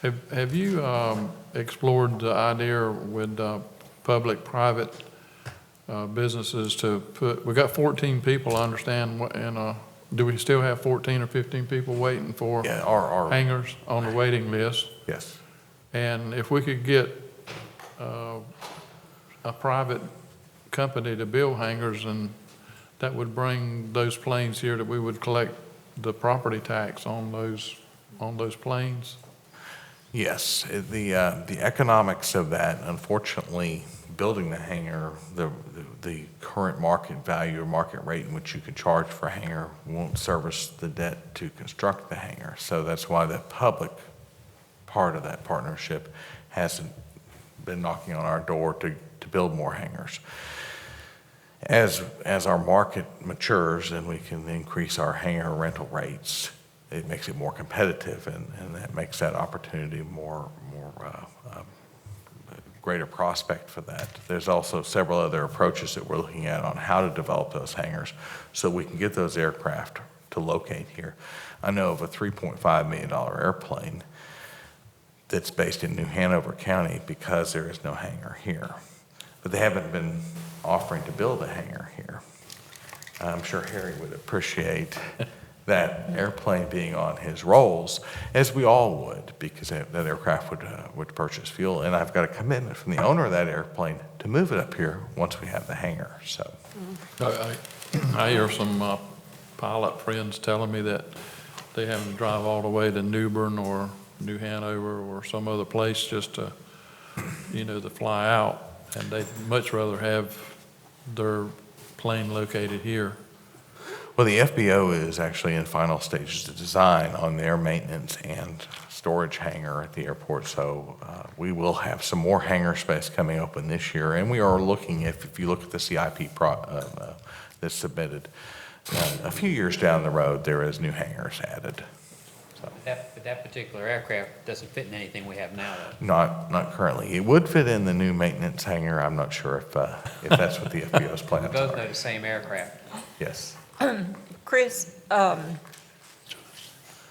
Have you explored the idea with public-private businesses to put? We got 14 people, I understand, and do we still have 14 or 15 people waiting for hangars on the waiting list? Yes. And if we could get a private company to build hangars, and that would bring those planes here that we would collect the property tax on those planes? Yes, the economics of that, unfortunately, building the hangar, the current market value or market rate in which you can charge for a hangar won't service the debt to construct the hangar. So that's why the public part of that partnership hasn't been knocking on our door to build more hangars. As our market matures and we can increase our hangar rental rates, it makes it more competitive, and that makes that opportunity more greater prospect for that. There's also several other approaches that we're looking at on how to develop those hangars so we can get those aircraft to locate here. I know of a $3.5 million airplane that's based in New Hanover County because there is no hangar here. But they haven't been offering to build a hangar here. I'm sure Harry would appreciate that airplane being on his rolls, as we all would, because that aircraft would purchase fuel. And I've got a commitment from the owner of that airplane to move it up here once we have the hangar, so. I hear some pilot friends telling me that they have to drive all the way to New Bern or New Hanover or some other place just to, to fly out. And they'd much rather have their plane located here. Well, the FBO is actually in final stages of design on their maintenance and storage hangar at the airport. So we will have some more hangar space coming open this year. And we are looking, if you look at the CIP that's submitted, a few years down the road, there is new hangars added. So. But that particular aircraft doesn't fit in anything we have now, though. Not currently. It would fit in the new maintenance hangar. I'm not sure if that's what the FBO's plans We both are. know the same aircraft. Yes. Chris, I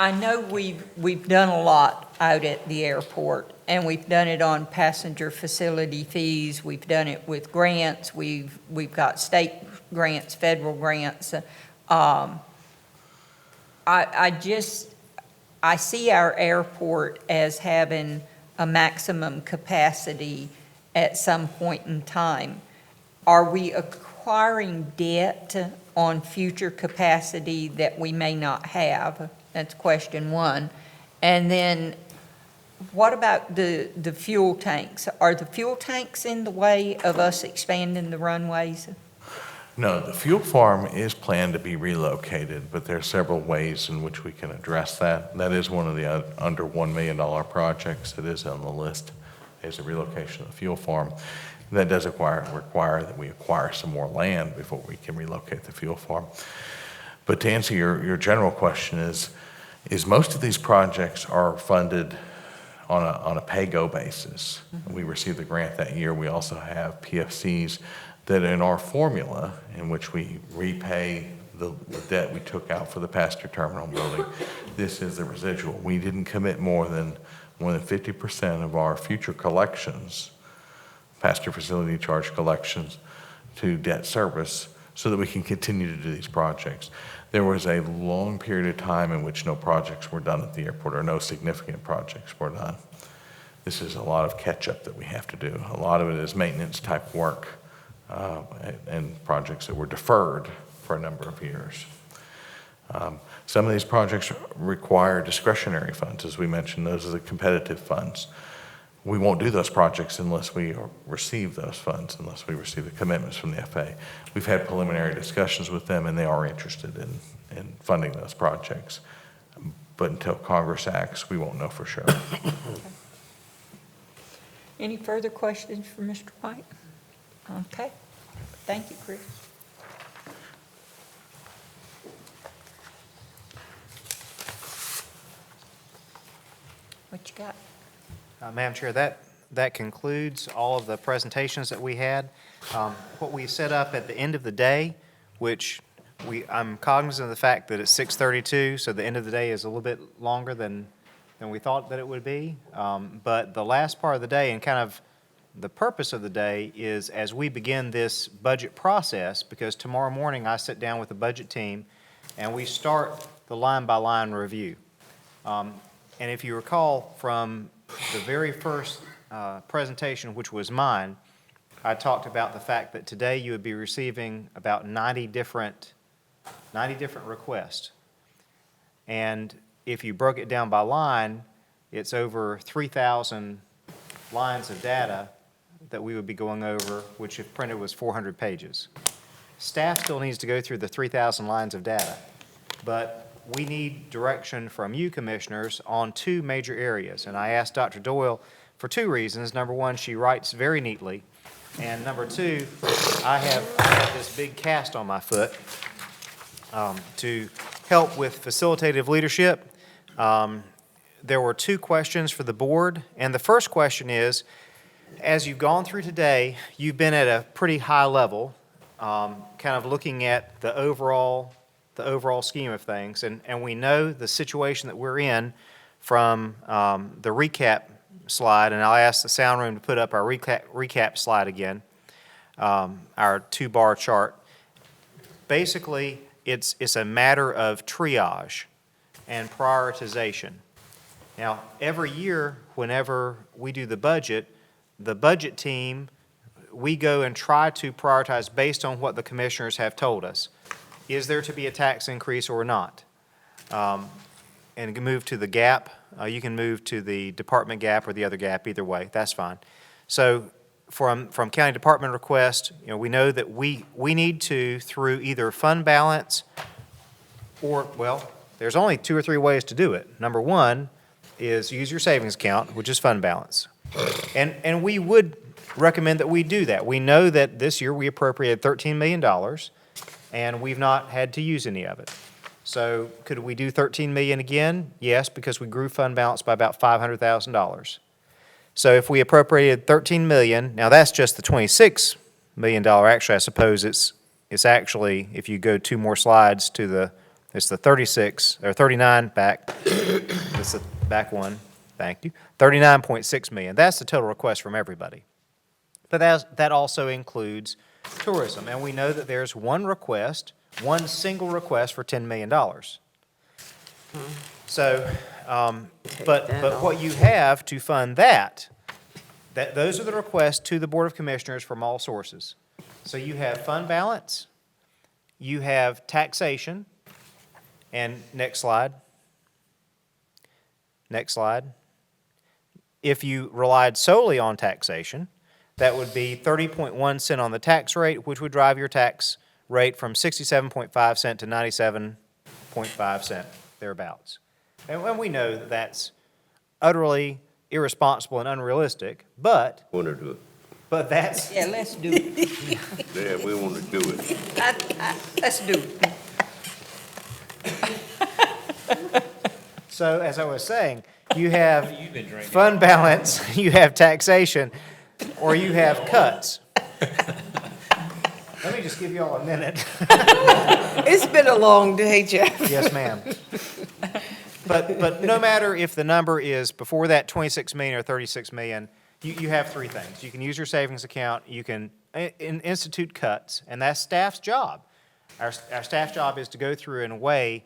know we've done a lot out at the airport, and we've done it on passenger facility fees. We've done it with grants. We've got state grants, federal grants. I see our airport as having a maximum capacity at some point in time. Are we acquiring debt on future capacity that we may not have? That's question one. And then what about the fuel tanks? Are the fuel tanks in the way of us expanding the runways? No, the fuel farm is planned to be relocated, but there are several ways in which we can address that. That is one of the under $1 million projects that is on the list, is the relocation of the fuel farm. That does require that we acquire some more land before we can relocate the fuel farm. But to answer your general question is most of these projects are funded on a pay-go basis. We received the grant that year. We also have PFCs that in our formula in which we repay the debt we took out for the passenger terminal building, this is the residual. We didn't commit more than 50% of our future collections, passenger facility charge collections, to debt service so that we can continue to do these projects. There was a long period of time in which no projects were done at the airport, or no significant projects were done. This is a lot of catch-up that we have to do. A lot of it is maintenance type work and projects that were deferred for a number of years. Some of these projects require discretionary funds. As we mentioned, those are the competitive funds. We won't do those projects unless we receive those funds, unless we receive the commitments from the FAA. We've had preliminary discussions with them, and they are interested in funding those projects. But until Congress acts, we won't know for sure. Any further questions for Mr. White? Okay. Thank you, Chris. What you got? Madam Chair, that concludes all of the presentations that we had. What we set up at the end of the day, which I'm cognizant of the fact that it's 6:32, so the end of the day is a little bit longer than we thought that it would be. But the last part of the day, and kind of the purpose of the day, is as we begin this budget process, because tomorrow morning I sit down with the budget team and we start the line-by-line review. And if you recall from the very first presentation, which was mine, I talked about the fact that today you would be receiving about 90 different requests. And if you broke it down by line, it's over 3,000 lines of data that we would be going over, which if printed was 400 pages. Staff still needs to go through the 3,000 lines of data, but we need direction from you commissioners on two major areas. And I asked Dr. Doyle for two reasons. Number one, she writes very neatly. And number two, I have this big cast on my foot to help with facilitative leadership. There were two questions for the board. And the first question is, as you've gone through today, you've been at a pretty high level, kind of looking at the overall scheme of things. And we know the situation that we're in from the recap slide, and I'll ask the sound room to put up our recap slide again, our two-bar chart. Basically, it's a matter of triage and prioritization. Now, every year, whenever we do the budget team, we go and try to prioritize based on what the commissioners have told us. Is there to be a tax increase or not? And you can move to the gap. You can move to the department gap or the other gap, either way. That's fine. So from county department request, we know that we need to, through either fund balance or, well, there's only 2 or 3 ways to do it. Number one is use your savings account, which is fund balance. And we would recommend that we do that. We know that this year we appropriated $13 million, and we've not had to use any of it. So could we do $13 million again? Yes, because we grew fund balance by about $500,000. So if we appropriated $13 million, now that's just the $26 million. Actually, I suppose it's actually, if you go 2 more slides to it's the 36, or 39 back. It's the back one. Thank you. 39.6 million. That's the total request from everybody. But that also includes tourism. And we know that there's one single request for $10 million. So, but what you have to fund those are the requests to the Board of Commissioners from all sources. So you have fund balance, you have taxation, and next slide. Next slide. If you relied solely on taxation, that would be 30.1 cent on the tax rate, which would drive your tax rate from 67.5 cent to 97.5 cent, thereabouts. And we know that that's utterly irresponsible and unrealistic, but... Want to do it. But that's... Yeah, let's do it. Yeah, we want to do it. Let's do it. So, as I was saying, you have fund balance, you have taxation, or you have cuts. Let me just give you all a minute. It's been a long day, Jeff. Yes, ma'am. But no matter if the number is before that 26 million or 36 million, you have 3 things. You can use your savings account, you can institute cuts, and that's staff's job. Our staff's job is to go through and weigh,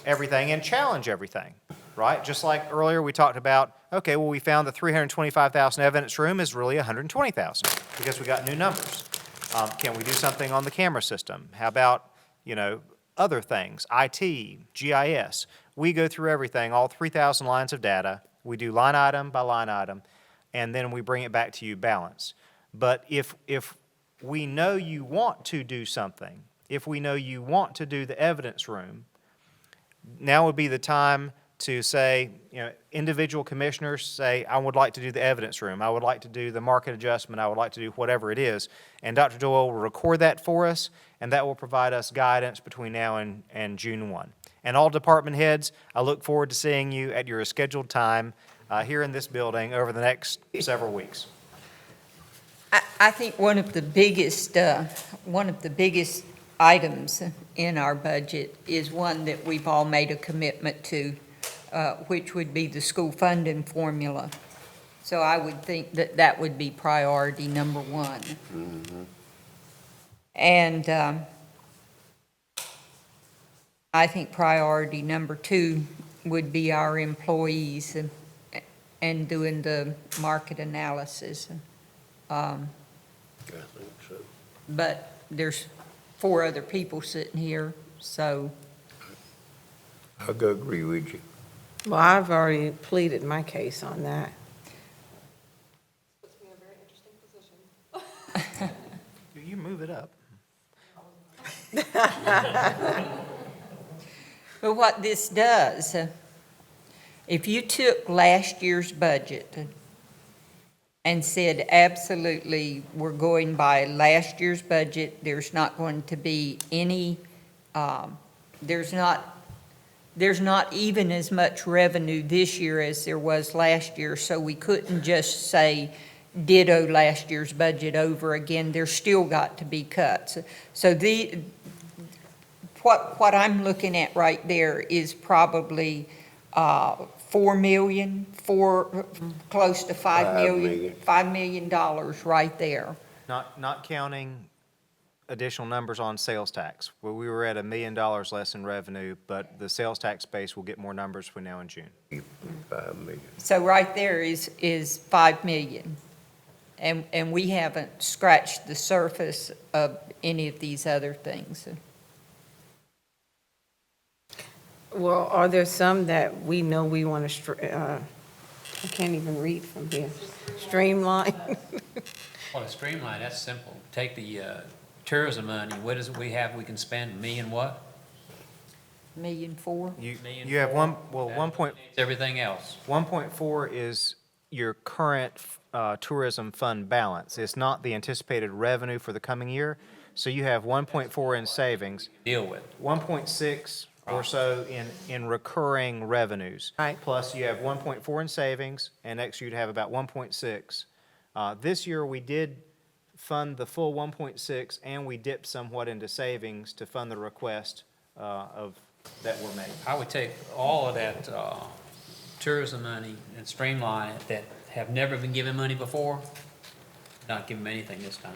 everything and challenge everything, right? Just like earlier we talked about, okay, well, we found the 325,000 evidence room is really 120,000 because we got new numbers. Can we do something on the camera system? How about, other things, IT, GIS? We go through everything, all 3,000 lines of data. We do line item by line item, and then we bring it back to you balanced. But if we know you want to do something, if we know you want to do the evidence room, now would be the time to say, individual commissioners say, I would like to do the evidence room, I would like to do the market adjustment, I would like to do whatever it is. And Dr. Doyle will record that for us, and that will provide us guidance between now and June 1. And all department heads, I look forward to seeing you at your scheduled time here in this building over the next several weeks. I think one of the biggest items in our budget is one that we've all made a commitment to, which would be the school funding formula. So I would think that would be priority number 1. Mm-hmm. And I think priority number 2 would be our employees and doing the market analysis. I think so. But there's 4 other people sitting here, so I'll go agree with you. Well, I've already pleaded my case on that. You move it up. But what this does, if you took last year's budget and said, absolutely, we're going by last year's budget, there's not going to be any, there's not even as much revenue this year as there was last year, so we couldn't just say ditto last year's budget over again. There's still got to be cuts. So what I'm looking at right there is probably $4 million, close to $5 million, $5 million right there. Not counting additional numbers on sales tax, where we were at $1 million less in revenue, but the sales tax base will get more numbers between now and June. 5 million. So right there is $5 million. And we haven't scratched the surface of any of these other things. Well, are there some that we know we want to, I can't even read from here, streamline? Well, to streamline, that's simple. Take the tourism money, what is it we have we can spend, $1 million what? $1.4 million. You have It's everything else. 1.4 is your current tourism fund balance. It's not the anticipated revenue for the coming year. So you have 1.4 in savings. Deal with. 1.6 or so in recurring revenues. Right. Plus you have 1.4 in savings, and next year you'd have about 1.6. This year we did fund the full 1.6, and we dipped somewhat into savings to fund the request that were made. I would take all of that tourism money and streamline it that have never been given money before, not give them anything this time.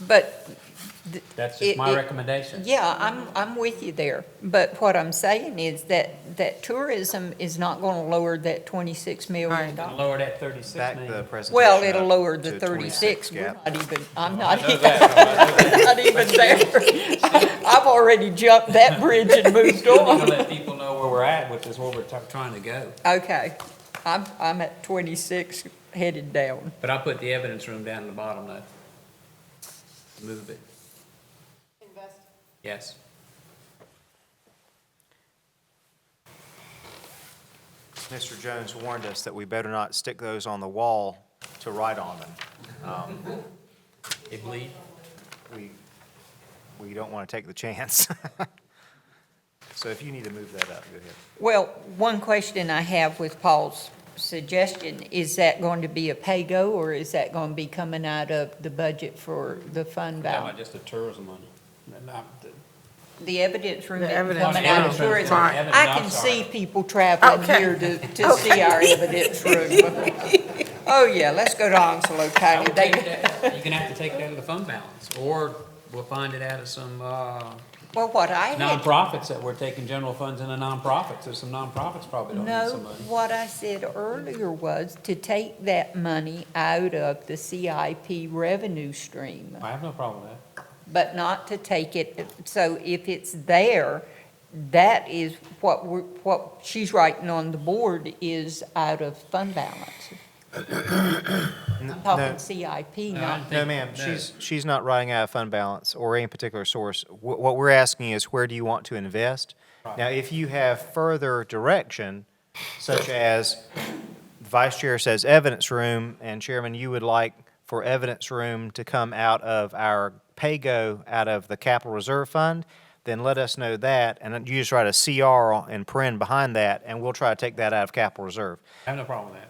But That's just my recommendation. Yeah, I'm with you there. But what I'm saying is that tourism is not going to lower that $26 million. Lower that 36 Back million. the presentation Well, it'll up lower the to 36. yeah. I'm not even there. I've already jumped that bridge and moved To on. let people know where we're at, which is where we're trying to go. Okay, I'm at 26 headed down. But I put the evidence room down at the bottom though. Move it. Invest. Yes. Mr. Jones warned us that we better not stick those on the wall to write on them. They bleed. We don't want to take the chance. So if you need to move that up, go ahead. Well, one question I have with Paul's suggestion, is that going to be a pay-go, or is that going to be coming out of the budget for the fund How balance? about just the tourism money? The evidence room The is evidence coming out of room. tourism. Fine. I can see people traveling Okay. here to see our evidence room. Oh, yeah, let's go to Onslow I County. would They, take that- You're gonna have to take that out of the fund balance, or we'll find it out of some well, what I had, nonprofits that we're taking general funds into nonprofits. There's some nonprofits probably don't need no, some money. what I said earlier was to take that money out of the CIP revenue stream, I have no problem with that. but not to take it, so if it's there, that is what she's writing on the board is out of fund balance. I'm talking CIP, not, No, ma'am, she's not writing out a fund balance or any particular source. What we're asking is, where do you want to invest? Now, if you have further direction, such as the vice chair says evidence room, and Chairman, you would like for evidence room to come out of our pay-go, out of the capital reserve fund, then let us know that, and you just write a CR and paren behind that, and we'll try to take that out of capital reserve. I have no problem with that.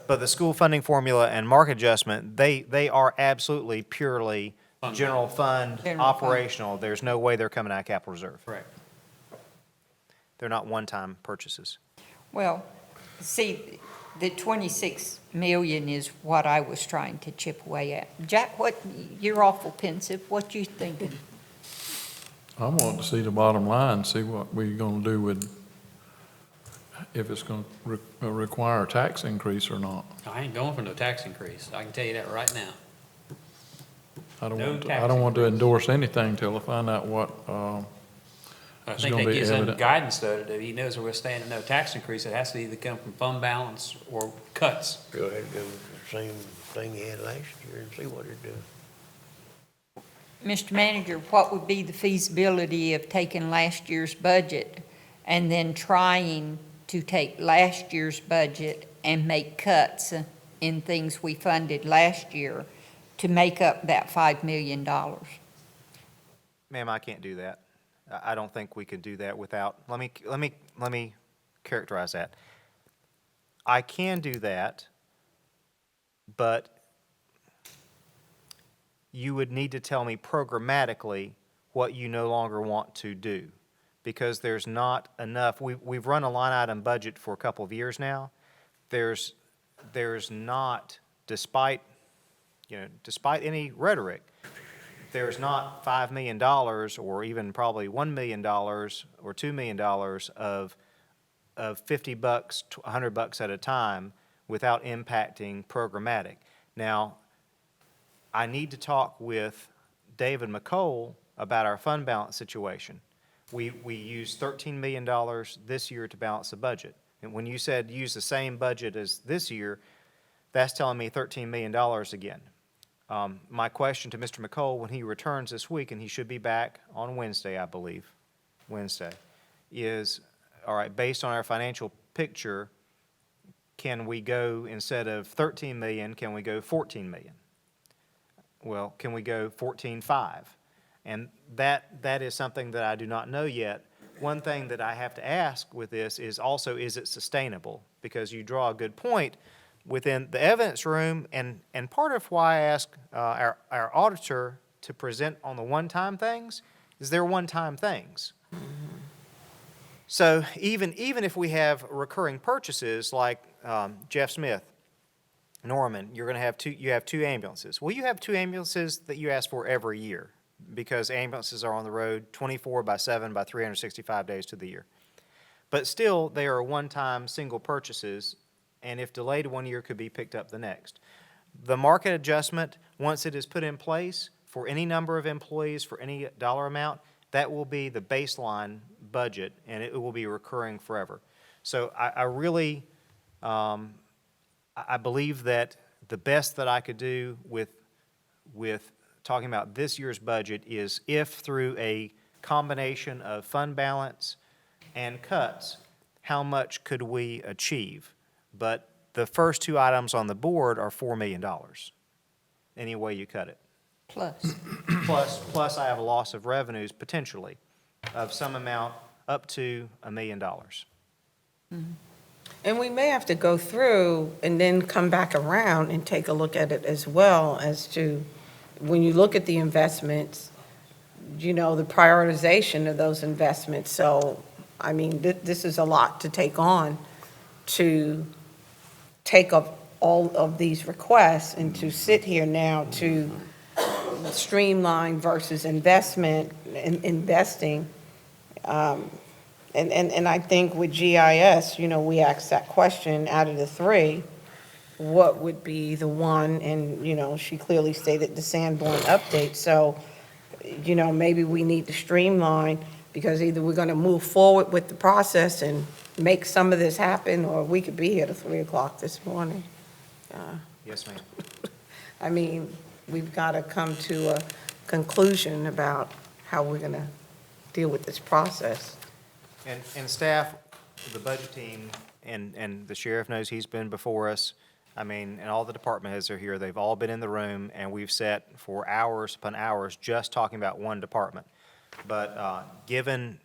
But the school funding formula and market adjustment, they are absolutely purely general fund General fund. operational. There's no way they're coming out of capital reserve. Correct. They're not one-time purchases. well, see, the 26 million is what I was trying to chip away at. Jack, you're awful pensive, what you thinking? I want to see the bottom line, see what we're going to do with, if it's going to require a tax increase or not. I ain't going for no tax increase. I can tell you that right now. I don't No want to, tax I don't want to increase. endorse anything till I find out what, I It's think gonna that be gives him evident. guidance, though, that he knows we're staying at no tax increase. It has to either come from fund balance or cuts. Go ahead and go with the same thing you had last year and see what it does. Mr. Manager, what would be the feasibility of taking last year's budget and then trying to take last year's budget and make cuts in things we funded last year to make up that $5 million? Ma'am, I can't do that. I don't think we can do that without, let me characterize that. I can do that, but you would need to tell me programmatically what you no longer want to do, because there's not enough. We've run a line item budget for a couple of years now. There's not, despite any rhetoric, there's not $5 million or even probably $1 million or $2 million of $50, $100 at a time without impacting programmatic. Now, I need to talk with David McCole about our fund balance situation. We used $13 million this year to balance the budget. And when you said use the same budget as this year, that's telling me $13 million again. My question to Mr. McCole, when he returns this week, and he should be back on Wednesday, I believe, is, all right, based on our financial picture, can we go, instead of 13 million, can we go 14 million? Well, can we go 14.5? And that is something that I do not know yet. One thing that I have to ask with this is also, is it sustainable? Because you draw a good point within the evidence room, and part of why I ask our auditor to present on the one-time things is they're one-time things. So even if we have recurring purchases like Jeff Smith, Norman, you have two ambulances. Well, you have two ambulances that you ask for every year because ambulances are on the road 24/7 by 365 days to the year. But still, they are one-time single purchases, and if delayed one year, could be picked up the next. The market adjustment, once it is put in place for any number of employees, for any dollar amount, that will be the baseline budget, and it will be recurring forever. So I really, I believe that the best that I could do with talking about this year's budget is if through a combination of fund balance and cuts, how much could we achieve? But the first two items on the board are $4 million, any way you cut it. Plus I have a loss of revenues potentially of some amount up to $1 million. And we may have to go through and then come back around and take a look at it as well as to, when you look at the investments, the prioritization of those investments. So, I mean, this is a lot to take on, to take up all of these requests and to sit here now to streamline versus investing. And I think with GIS, we asked that question out of the three, what would be the one? And, she clearly stated the Sanborn update. So, maybe we need to streamline, because either we're going to move forward with the process and make some of this happen, or we could be here till 3 o'clock this morning. Yes, ma'am. I mean, we've got to come to a conclusion about how we're going to deal with this process. And staff, the budget team, and the sheriff knows he's been before us. I mean, and all the department heads are here. They've all been in the room, and we've sat for hours upon hours just talking about one department. But given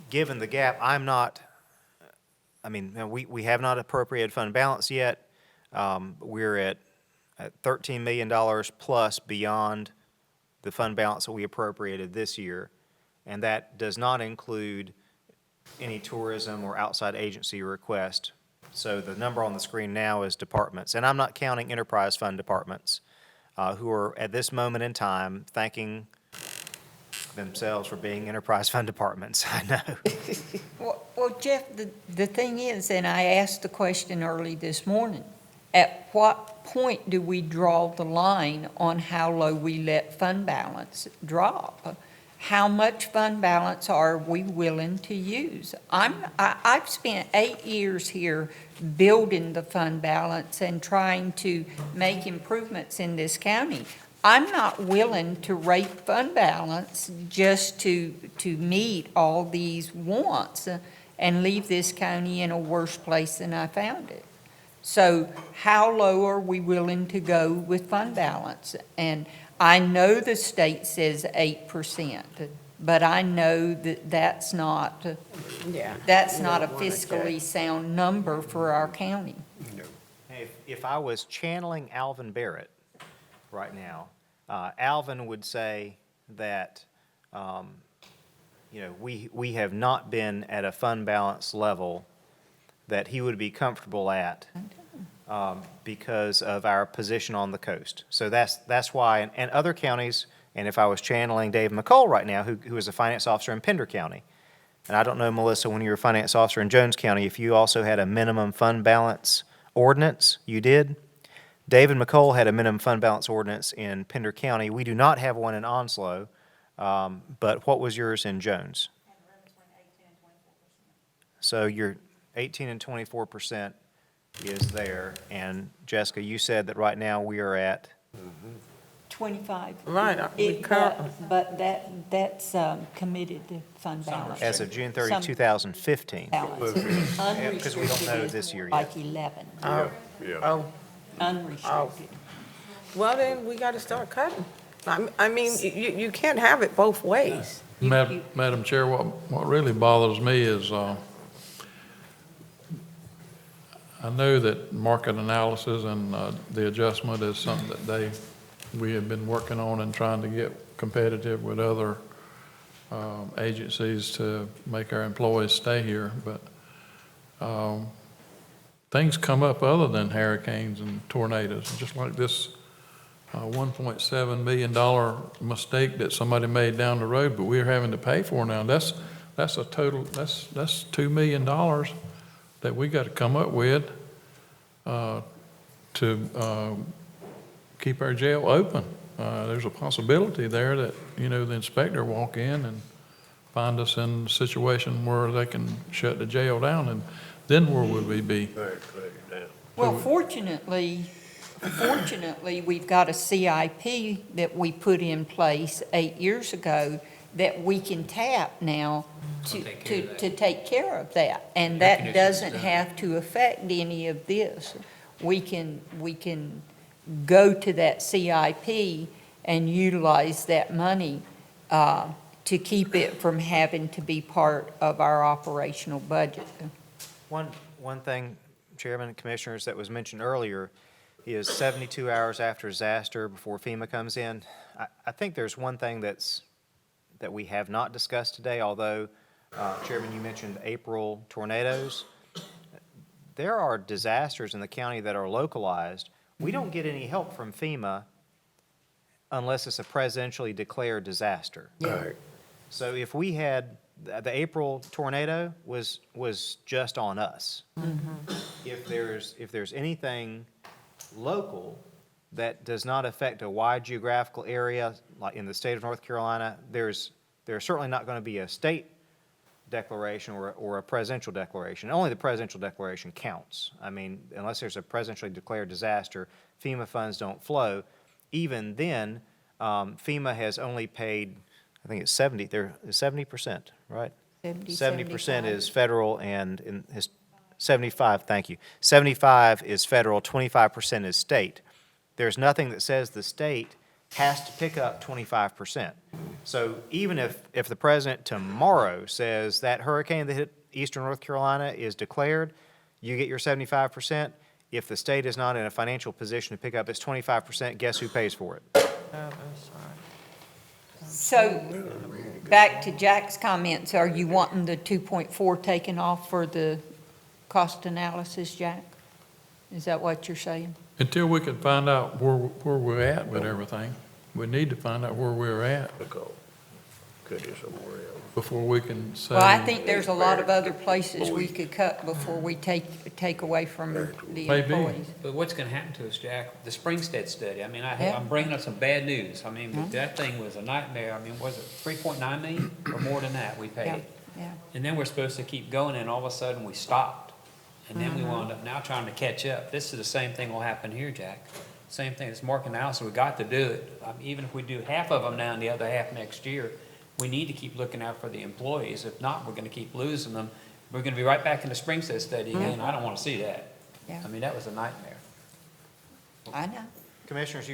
the gap, we have not appropriated fund balance yet. We're at $13 million plus beyond the fund balance that we appropriated this year. And that does not include any tourism or outside agency request. So the number on the screen now is departments. And I'm not counting enterprise fund departments who are at this moment in time thanking themselves for being enterprise fund departments. I know. Well, Jeff, the thing is, and I asked the question early this morning, at what point do we draw the line on how low we let fund balance drop? how much fund balance are we willing to use? I've spent 8 years here building the fund balance and trying to make improvements in this county. I'm not willing to rate fund balance just to meet all these wants and leave this county in a worse place than I found it. So how low are we willing to go with fund balance? And I know the state says 8%, but I know that that's not a fiscally sound number for our county. If I was channeling Alvin Barrett right now, Alvin would say that, we have not been at a fund balance level that he would be comfortable at because of our position on the coast. So that's why, and other counties, and if I was channeling Dave McCall right now, who is a finance officer in Pender County, and I don't know, Melissa, when you were a finance officer in Jones County, if you also had a minimum fund balance ordinance, you did? David McCall had a minimum fund balance ordinance in Pender County. We do not have one in Onslow, but what was yours in Jones? So your 18 and 24% is there, and Jessica, you said that right now we are at? 25. Right, But that's committed fund balance. As of June 30, 2015. Because we don't know this year yet. Like 11. Oh, Unrestricted. well then, we gotta start cutting. I mean, you can't have it both ways. Madam Chair, what really bothers me is, I know that market analysis and the adjustment is something that we have been working on and trying to get competitive with other agencies to make our employees stay here, but things come up other than hurricanes and tornadoes, just like this $1.7 million mistake that somebody made down the road, but we're having to pay for now. That's a total, that's $2 million that we got to come up with to keep our jail open. There's a possibility there that, the inspector walk in and find us in a situation where they can shut the jail down, and then where would we be? Well, fortunately, we've got a CIP that we put in place 8 years ago that we can tap now to take care of that. And that doesn't have to affect any of this. We can go to that CIP and utilize that money to keep it from having to be part of our operational budget. One thing, Chairman and Commissioners, that was mentioned earlier is 72 hours after disaster before FEMA comes in. I think there's one thing that we have not discussed today, although, Chairman, you mentioned April tornadoes. There are disasters in the county that are localized. We don't get any help from FEMA unless it's a presidentially declared disaster. Right. So if we had, the April tornado was just on us. If there's anything local that does not affect a wide geographical area, like in the state of North Carolina, there's certainly not going to be a state declaration or a presidential declaration. Only the presidential declaration counts. I mean, unless there's a presidentially declared disaster, FEMA funds don't flow. Even then, FEMA has only paid, I think it's 70%, right? 70% is federal and 75, thank you. 75 is federal, 25% is state. There's nothing that says the state has to pick up 25%. So even if the president tomorrow says that hurricane that hit eastern North Carolina is declared, you get your 75%. If the state is not in a financial position to pick up its 25%, guess who pays for it? So, back to Jack's comments, are you wanting the 2.4 taken off for the cost analysis, Jack? Is that what you're saying? Until we can find out where we're at with everything, we need to find out where we're at. Because cut it somewhere else. Before we can say. Well, I think there's a lot of other places we could cut before we take away from the Maybe. employees. But what's gonna happen to us, Jack, the Springstead study, I mean, Yeah. I'm bringing up some bad news. I mean, but that thing was a nightmare. I mean, was it 3.9 million or more than that we Yeah, paid? yeah. And then we're supposed to keep going, and all of a sudden we stopped. And then we wound up now trying to catch up. This is the same thing will happen here, Jack. Same thing, it's Mark analysis, we got to do it. Even if we do half of them now and the other half next year, we need to keep looking out for the employees. If not, we're gonna keep losing them. We're gonna be right back in the Springstead study again. I don't wanna see that. Yeah. I mean, that was a nightmare. I know. Commissioners,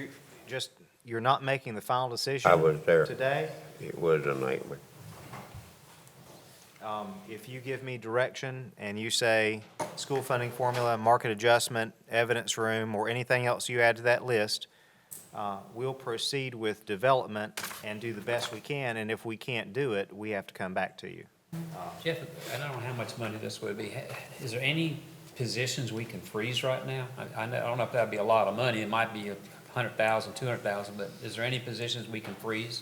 you're not making the final decision. I was there. Today. It was a nightmare. If you give me direction and you say school funding formula, market adjustment, evidence room, or anything else you add to that list, we'll proceed with development and do the best we can, and if we can't do it, we have to come back to you. Jeff, I don't know how much money this would be. Is there any positions we can freeze right now? I don't know if that'd be a lot of money. It might be 100,000, 200,000, but is there any positions we can freeze?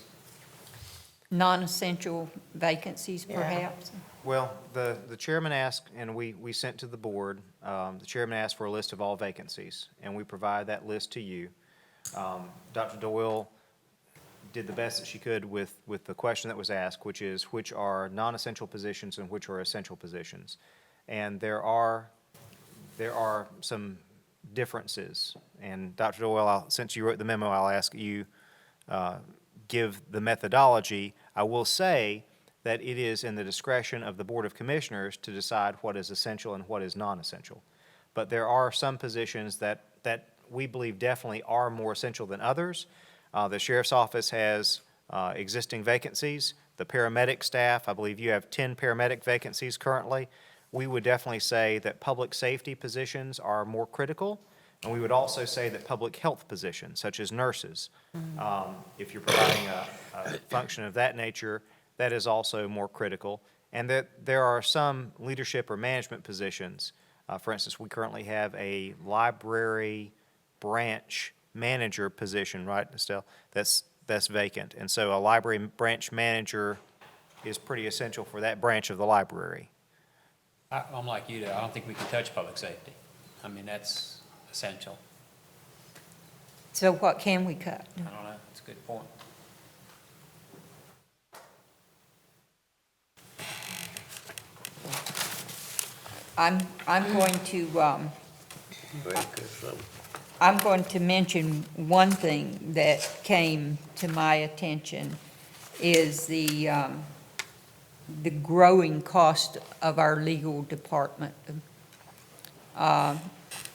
Non-essential vacancies, perhaps? Well, the chairman asked, and we sent to the board, the chairman asked for a list of all vacancies, and we provide that list to you. Dr. Doyle did the best that she could with the question that was asked, which is which are non-essential positions and which are essential positions. And there are some differences. And Dr. Doyle, since you wrote the memo, I'll ask you give the methodology. I will say that it is in the discretion of the Board of Commissioners to decide what is essential and what is non-essential. But there are some positions that we believe definitely are more essential than others. The Sheriff's Office has existing vacancies. The paramedic staff, I believe you have 10 paramedic vacancies currently. We would definitely say that public safety positions are more critical. And we would also say that public health positions, such as nurses, if you're providing a function of that nature, that is also more critical. And that there are some leadership or management positions. For instance, we currently have a library branch manager position, right, Estelle? That's vacant. And so a library branch manager is pretty essential for that branch of the library. I'm like you, I don't think we can touch public safety. I mean, that's essential. So what can we cut? I don't know, it's a good point. I'm going to, Well, cut something. I'm going to mention one thing that came to my attention is the growing cost of our legal department.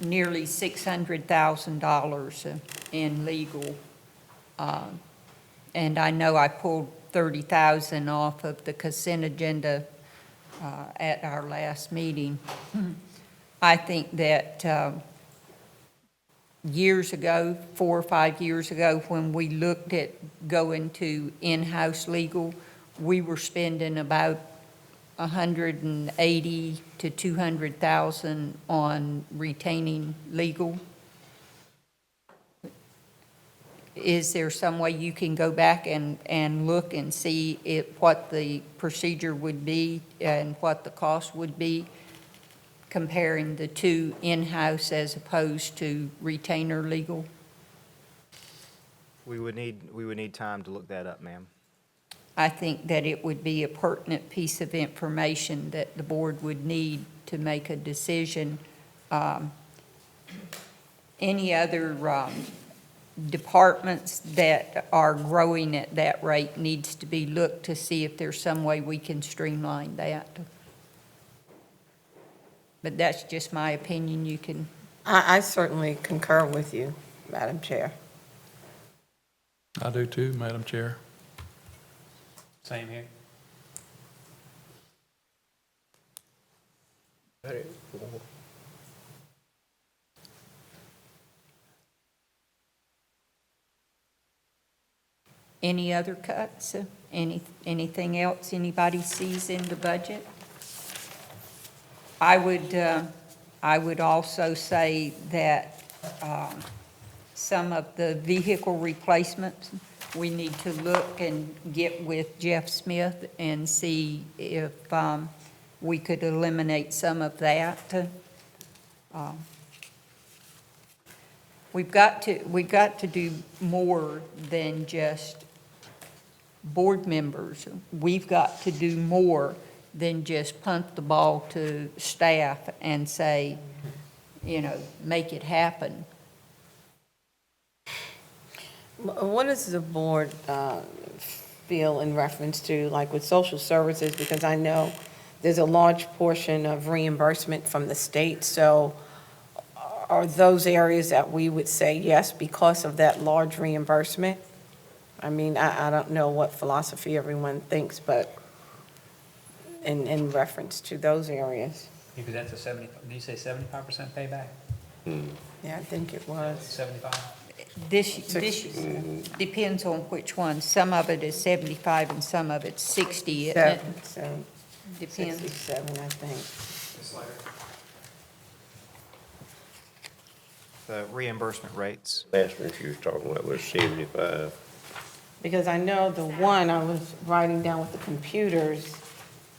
Nearly $600,000 in legal. And I know I pulled 30,000 off of the consent agenda at our last meeting. I think that years ago, 4 or 5 years ago, when we looked at going to in-house legal, we were spending about $180,000 to $200,000 on retaining legal. Is there some way you can go back and look and see what the procedure would be and what the cost would be, comparing the two in-house as opposed to retainer legal? We would need time to look that up, ma'am. I think that it would be a pertinent piece of information that the board would need to make a decision. Any other departments that are growing at that rate needs to be looked to see if there's some way we can streamline that. But that's just my opinion. You can. I certainly concur with you, Madam Chair. I do too, Madam Chair. Same here. Any other cuts? Anything else anybody sees in the budget? I would also say that some of the vehicle replacements we need to look and get with Jeff Smith and see if we could eliminate some of that. We've got to do more than just board members. We've got to do more than just punt the ball to staff and say, make it happen. What does the board feel in reference to, like with social services? Because I know there's a large portion of reimbursement from the state, so are those areas that we would say yes because of that large reimbursement? I mean, I don't know what philosophy everyone thinks, but in reference to those areas. Because that's a 70, did you say 75% payback? Yeah, I think it was. 75? This depends on which one. Some of it is 75 and some of it's 60. It depends. 67, I think. The reimbursement rates. Last one she was talking about was 75. Because I know the one I was writing down with the computers,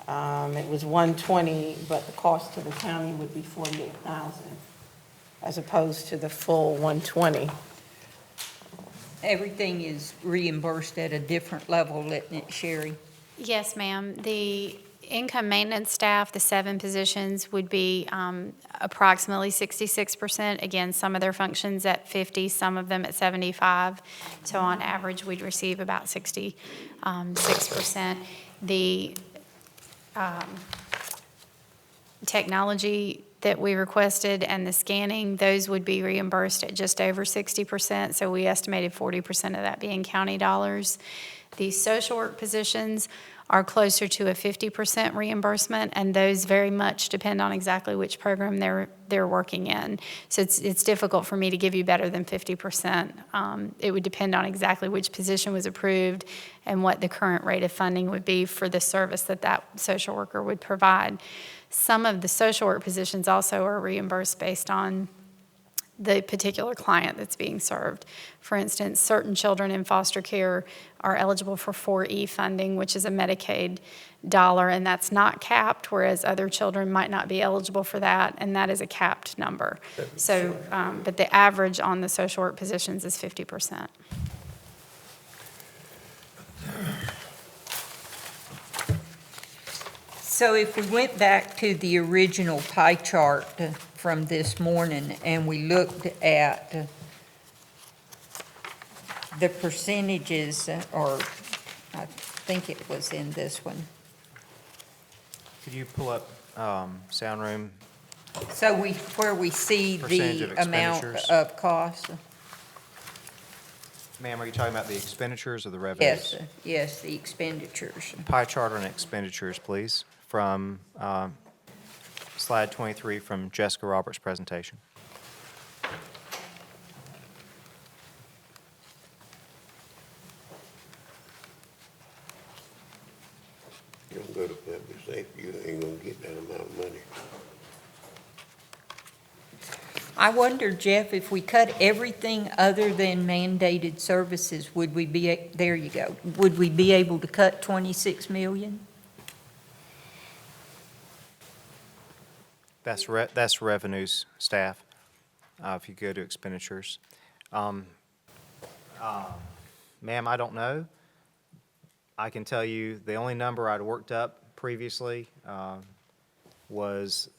it was 120, but the cost to the county would be 48,000, as opposed to the full 120. Everything is reimbursed at a different level, isn't it, Sherry? Yes, ma'am. The income maintenance staff, the 7 positions, would be approximately 66%. Again, some of their functions at 50, some of them at 75. So on average, we'd receive about 66%. The technology that we requested and the scanning, those would be reimbursed at just over 60%. So we estimated 40% of that being county dollars. The social work positions are closer to a 50% reimbursement, and those very much depend on exactly which program they're working in. So it's difficult for me to give you better than 50%. It would depend on exactly which position was approved and what the current rate of funding would be for the service that social worker would provide. Some of the social work positions also are reimbursed based on the particular client that's being served. For instance, certain children in foster care are eligible for 4E funding, which is a Medicaid dollar, and that's not capped, whereas other children might not be eligible for that, and that is a capped number. So, but the average on the social work positions is 50%. So if we went back to the original pie chart from this morning and we looked at the percentages, or I think it was in this one. Could you pull up sound room? So where we see Percentage the of amount expenditures. of cost? Ma'am, are you talking about the expenditures or the revenues? Yes, the expenditures. Pie chart on expenditures, please, from slide 23 from Jessica Roberts' presentation. You don't go to public safety, you ain't gonna get that amount of money. I wonder, Jeff, if we cut everything other than mandated services, would we be, there you go, would we be able to cut 26 million? That's revenues, staff, if you go to expenditures. Ma'am, I don't know. I can tell you the only number I'd worked up previously was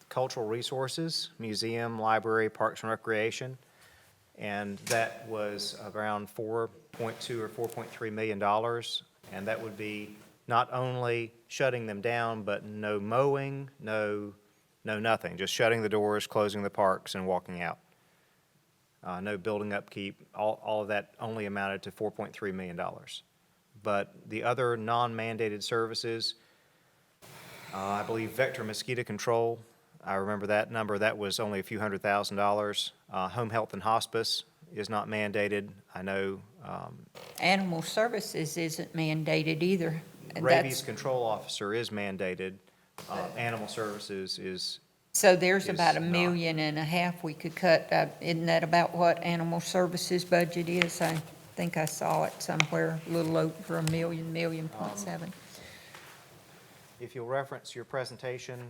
cultural resources, museum, library, parks and recreation, and that was around $4.2 or $4.3 million, and that would be not only shutting them down, but no mowing, no nothing, just shutting the doors, closing the parks, and walking out. No building upkeep, all of that only amounted to $4.3 million. But the other non-mandated services, I believe vector mosquito control, I remember that number, that was only a few $100,000. Home health and hospice is not mandated. I know. Animal services isn't mandated either. And Rabies that's, control officer is mandated. Animal services is. so there's is about $1.5 not. million we could cut. Isn't that about what animal services budget is? I think I saw it somewhere, a little over a million, 1.7. If you'll reference your presentation,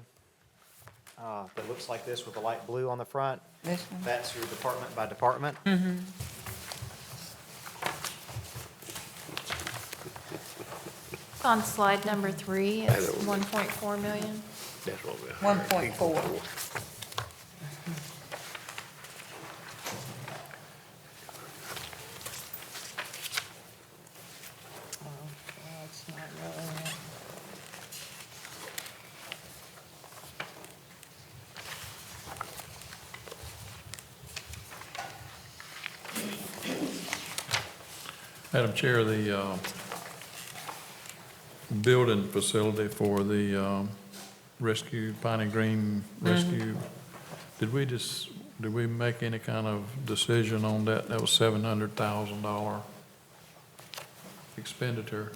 that looks like this with the light blue on the front, This one? that's your department by department. On slide number 3, it's 1.4 million. That's what we're. 1.4. Madam Chair, the building facility for the rescue, Piney Green Rescue, did we make any kind of decision on that? That was $700,000 expenditure.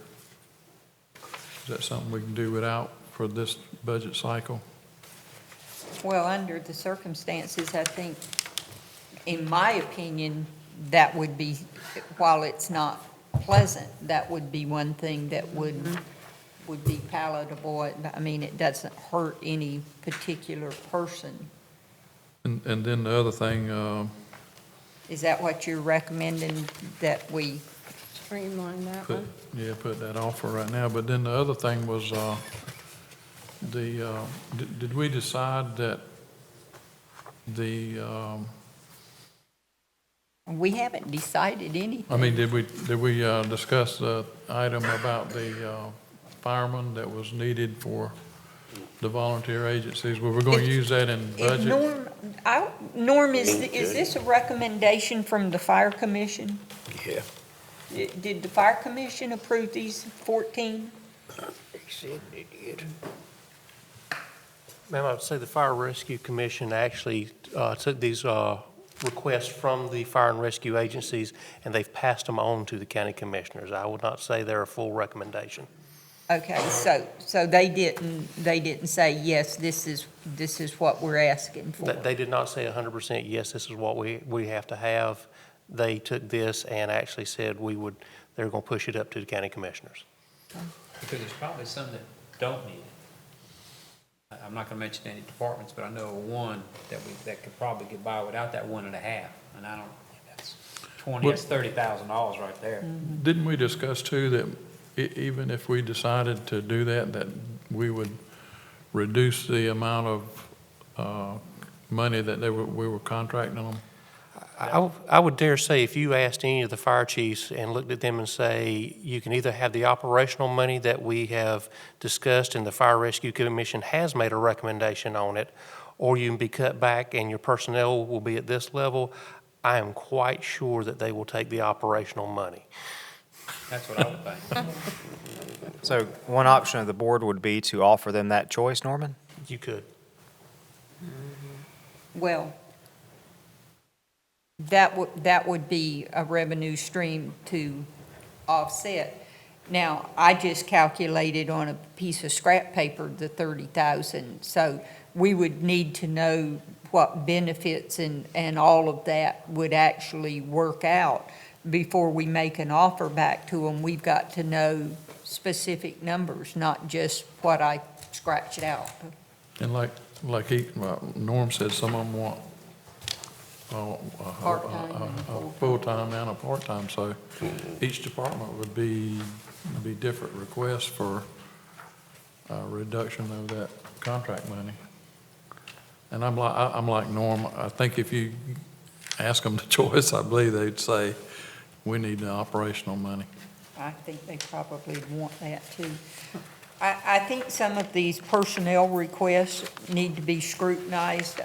Is that something we can do without for this budget cycle? Well, under the circumstances, I think, in my opinion, that would be, while it's not pleasant, that would be one thing that would be palatable. I mean, it doesn't hurt any particular person. And then the other thing, Is that what you're recommending, that we? Streamline that put, one. yeah, put that off for right now, but then the other thing was, did we decide that We haven't decided anything. I mean, did we discuss the item about the firemen that was needed for the volunteer agencies? Well, we're going to use that in budget? Norm, is this a recommendation from the fire commission? Yeah, Did the fire commission approve these 14? they said they did. Ma'am, I would say the Fire Rescue Commission actually took these requests from the fire and rescue agencies, and they've passed them on to the county commissioners. I would not say they're a full recommendation. Okay, so they didn't say, yes, this is what we're asking for. They did not say 100%, yes, this is what we have to have. They took this and actually said they're going to push it up to the county commissioners. Because there's probably some that don't need it. I'm not gonna mention any departments, but I know one that could probably get by without that 1.5, and I don't, that's $30,000 right there. Didn't we discuss too that even if we decided to do that we would reduce the amount of money that we were contracting them? I would dare say if you asked any of the fire chiefs and looked at them and say, you can either have the operational money that we have discussed and the Fire Rescue Commission has made a recommendation on it, or you can be cut back and your personnel will be at this level, I am quite sure that they will take the operational money. That's what I would think. So one option of the board would be to offer them that choice, Norman? You could. Well, that would be a revenue stream to offset. Now, I just calculated on a piece of scrap paper the 30,000, so we would need to know what benefits and all of that would actually work out before we make an offer back to them. We've got to know specific numbers, not just what I scratched out. And like Norm said, some of them want a full-time and a part-time, so each department would be different requests for reduction of that contract money. And I'm like Norm, I think if you ask them the choice, I believe they'd say, we need the operational money. I think they probably want that too. I think some of these personnel requests need to be scrutinized.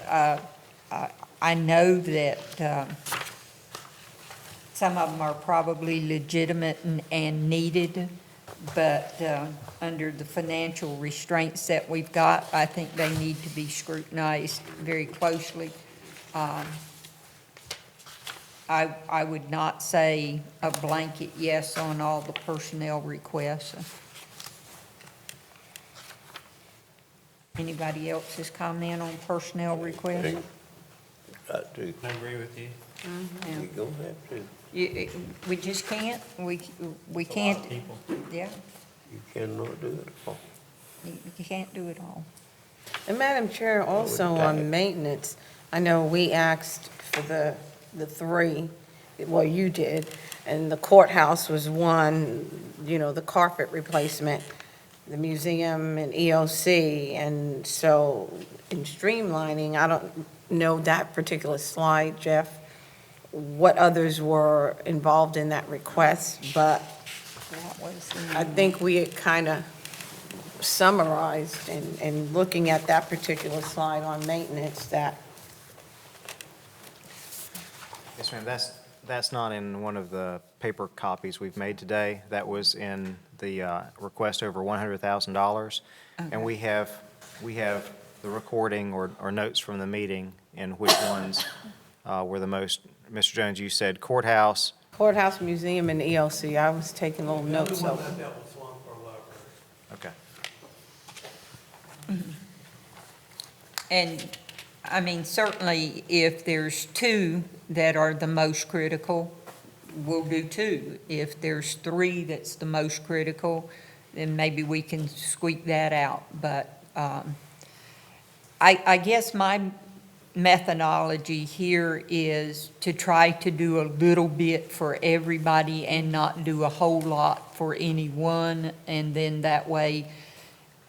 I know that some of them are probably legitimate and needed, but under the financial restraints that we've got, I think they need to be scrutinized very closely. I would not say a blanket yes on all the personnel requests. Anybody else's comment on personnel requests? Got to. I agree with you. You gonna have to. We just can't, we can't, yeah, You cannot do it all. you can't do it all. And Madam Chair, also on maintenance, I know we asked for the three, well, you did, and the courthouse was one, the carpet replacement, the museum and EOC, and so in streamlining, I don't know that particular slide, Jeff, what others were involved in that request, but I think we had kind of summarized in looking at that particular slide on maintenance that, Yes, ma'am, that's not in one of the paper copies we've made today. That was in the request over $100,000. And we have the recording or notes from the meeting and which ones were the most. Mr. Jones, you said courthouse. courthouse, museum, and EOC. I was taking little notes of. Okay. And, I mean, certainly if there's two that are the most critical, we'll do two. If there's three that's the most critical, then maybe we can squeak that out. But I guess my methodology here is to try to do a little bit for everybody and not do a whole lot for anyone, and then that way,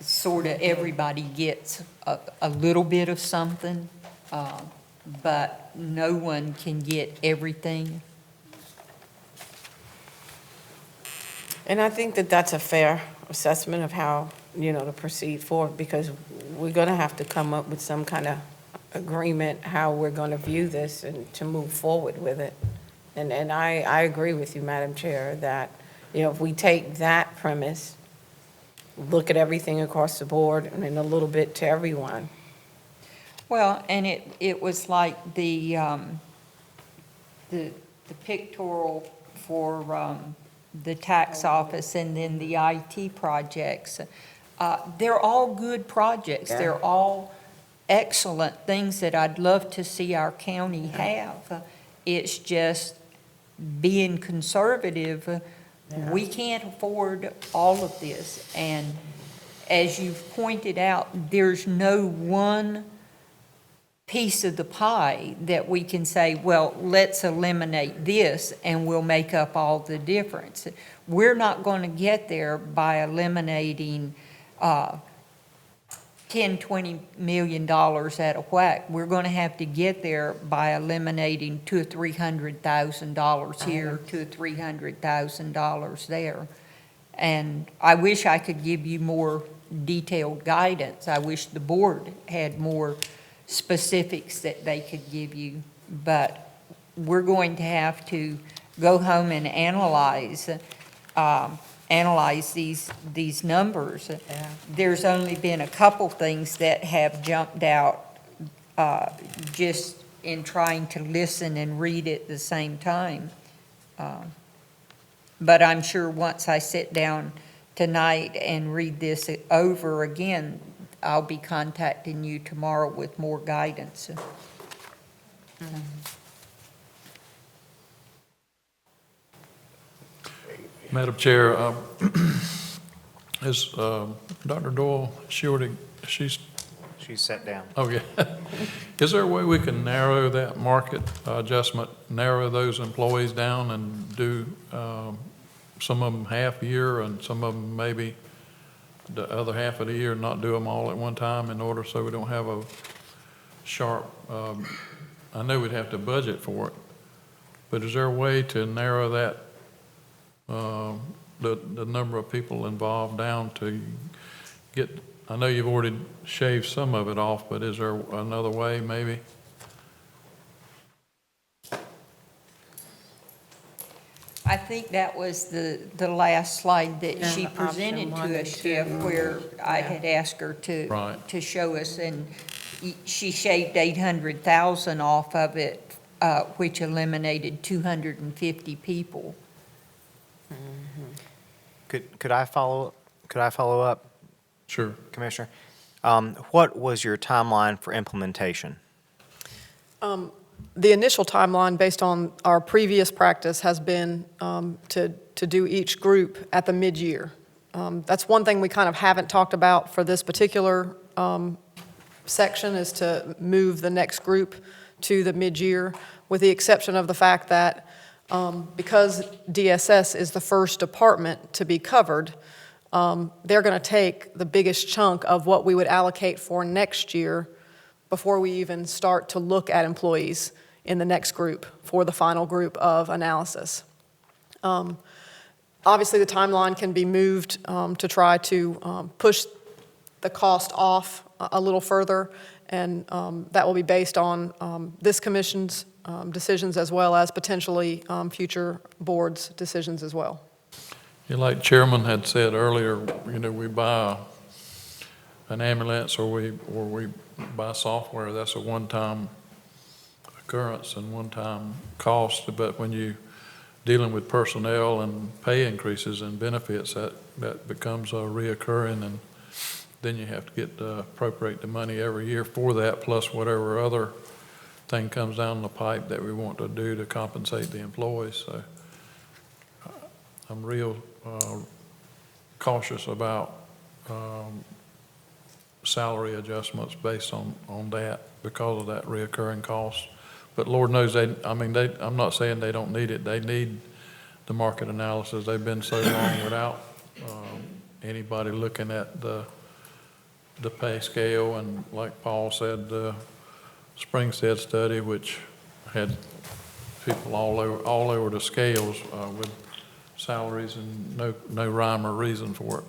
sort of everybody gets a little bit of something, but no one can get everything. And I think that that's a fair assessment of how, to proceed forward, because we're going to have to come up with some kind of agreement, how we're going to view this and to move forward with it. And I agree with you, Madam Chair, that, if we take that premise, look at everything across the board and then a little bit to everyone. Well, and it was like the pictorial for the tax office and then the IT projects. They're all good projects. Yeah. They're all excellent things that I'd love to see our county have. It's just being conservative. We can't afford all of this. And as you've pointed out, there's no one piece of the pie that we can say, well, let's eliminate this and we'll make up all the difference. We're not going to get there by eliminating $10, $20 million at a whack. We're going to have to get there by eliminating $200,000 or $300,000 here, $200,000 or $300,000 there. And I wish I could give you more detailed guidance. I wish the board had more specifics that they could give you. But we're going to have to go home and analyze these numbers. There's only been a couple things that have jumped out just in trying to listen and read at the same time. But I'm sure once I sit down tonight and read this over again, I'll be contacting you tomorrow with more guidance. Madam Chair, is Dr. Doyle Shorty, she's, She's sat down. okay. Is there a way we can narrow that market adjustment, narrow those employees down and do some of them half year and some of them maybe the other half of the year, not do them all at one time in order so we don't have a sharp, I know we'd have to budget for it, but is there a way to narrow that the number of people involved down to get, I know you've already shaved some of it off, but is there another way maybe? I think that was the last slide that she Yeah, presented option one to and us, two. Jeff, where I Yeah. had asked her Right. to show us, and she shaved 800,000 off of it, which eliminated 250 people. Could I follow up, Sure. Commissioner? What was your timeline for implementation? The initial timeline, based on our previous practice, has been to do each group at the mid-year. That's one thing we kind of haven't talked about for this particular section, is to move the next group to the mid-year, with the exception of the fact that because DSS is the first department to be covered, they're going to take the biggest chunk of what we would allocate for next year before we even start to look at employees in the next group for the final group of analysis. Obviously, the timeline can be moved to try to push the cost off a little further, and that will be based on this commission's decisions as well as potentially future boards' decisions as well. Yeah, like Chairman had said earlier, we buy an ambulance or we buy software, that's a one-time occurrence and one-time cost, but when you dealing with personnel and pay increases and benefits, that becomes a reoccurring, and then you have to get appropriate the money every year for that, plus whatever other thing comes down the pipe that we want to do to compensate the employees. So I'm real cautious about salary adjustments based on that because of that reoccurring cost. But Lord knows I'm not saying they don't need it. They need the market analysis. They've been so long without anybody looking at the pay scale, and like Paul said, the Springstead study, which had people all over the scales with salaries and no rhyme or reason for it.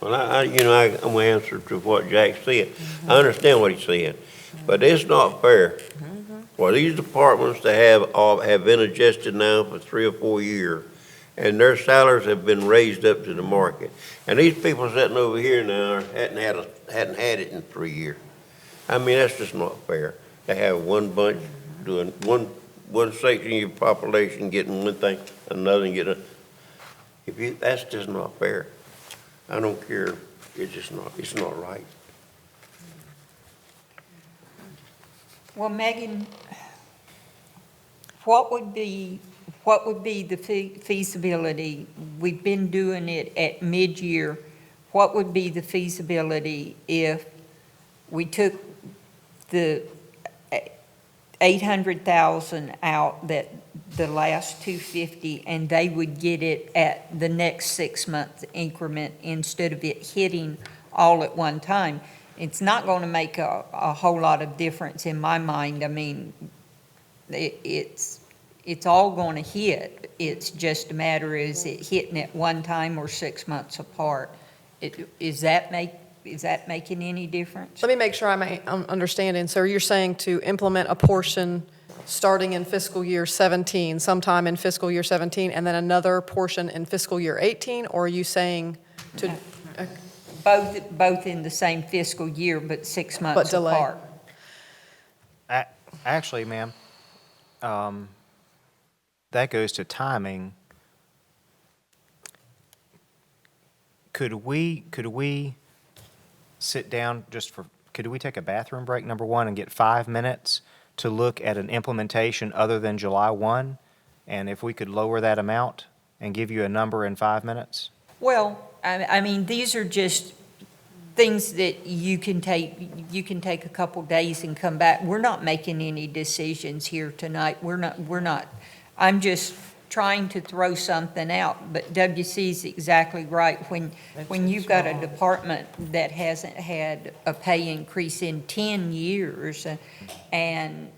Well, I'm going to answer to what Jack said. I understand what he said, but it's not fair for these departments to have been adjusted now for 3 or 4 years, and their salaries have been raised up to the market. And these people sitting over here now hadn't had it in 3 years. I mean, that's just not fair to have one bunch doing one section of your population getting one thing, another getting that's just not fair. I don't care. It's not right. Well, Megan, what would be the feasibility? We've been doing it at mid-year. What would be the feasibility if we took the 800,000 out, that the last 250, and they would get it at the next 6-month increment instead of it hitting all at one time? It's not going to make a whole lot of difference in my mind. I mean, it's all going to hit. It's just a matter, is it hitting at one time or 6 months apart? Is that making any difference? Let me make sure I'm understanding. So you're saying to implement a portion starting in fiscal year 17, sometime in fiscal year 17, and then another portion in fiscal year 18? Or are you saying to... Both in the same fiscal year, but 6 months But delay. apart. Actually, ma'am, that goes to timing. Could we sit down could we take a bathroom break, number one, and get 5 minutes to look at an implementation other than July 1? And if we could lower that amount and give you a number in 5 minutes? Well, I mean, these are just things that you can take a couple days and come back. We're not making any decisions here tonight. We're not. I'm just trying to throw something out, but WC's exactly right. When you've got a department that hasn't had a pay increase in 10 years, and,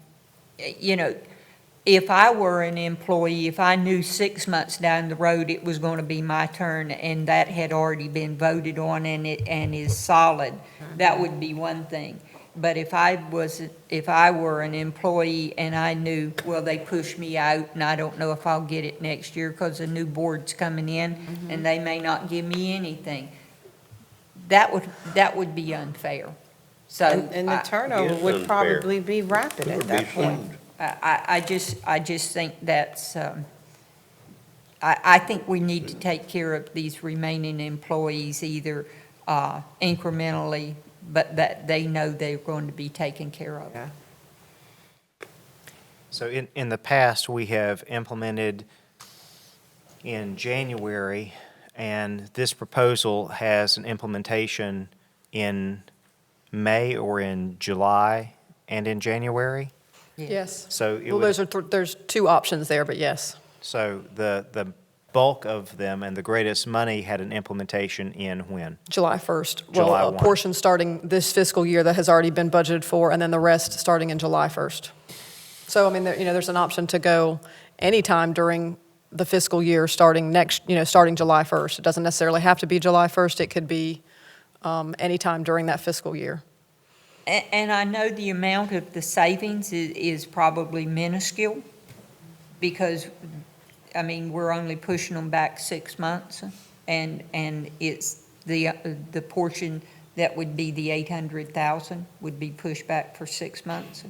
if I were an employee, if I knew 6 months down the road it was going to be my turn and that had already been voted on and is solid, that would be one thing. But if I were an employee and I knew, well, they pushed me out and I don't know if I'll get it next year because a new board's coming in and they may not give me anything, that would be unfair. So And the turnover would probably be rapid at that point. I just think that's, I think we need to take care of these remaining employees either incrementally, but that they know they're going to be taken care of. Yeah. So in the past, we have implemented in January, and this proposal has an implementation in May or in July and in January. Yes. So it Well, would, there's two options there, but yes. so the bulk of them and the greatest money had an implementation in when? July 1st. July Well, a 1. portion starting this fiscal year that has already been budgeted for, and then the rest starting in July 1st. So, I mean, there's an option to go anytime during the fiscal year, starting starting July 1st. It doesn't necessarily have to be July 1st. It could be anytime during that fiscal year. And I know the amount of the savings is probably minuscule, because, I mean, we're only pushing them back 6 months, and it's the portion that would be the 800,000 would be pushed back for 6 months.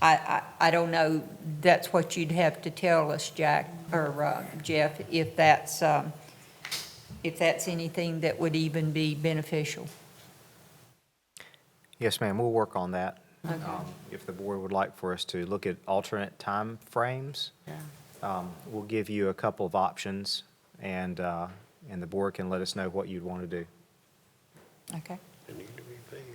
I don't know, that's what you'd have to tell us, Jack, or Jeff, if that's anything that would even be beneficial. Yes, ma'am, we'll work on that. Okay. If the board would like for us to look at alternate time frames, we'll give you a couple of options, and the board can let us know what you'd want to do. Okay.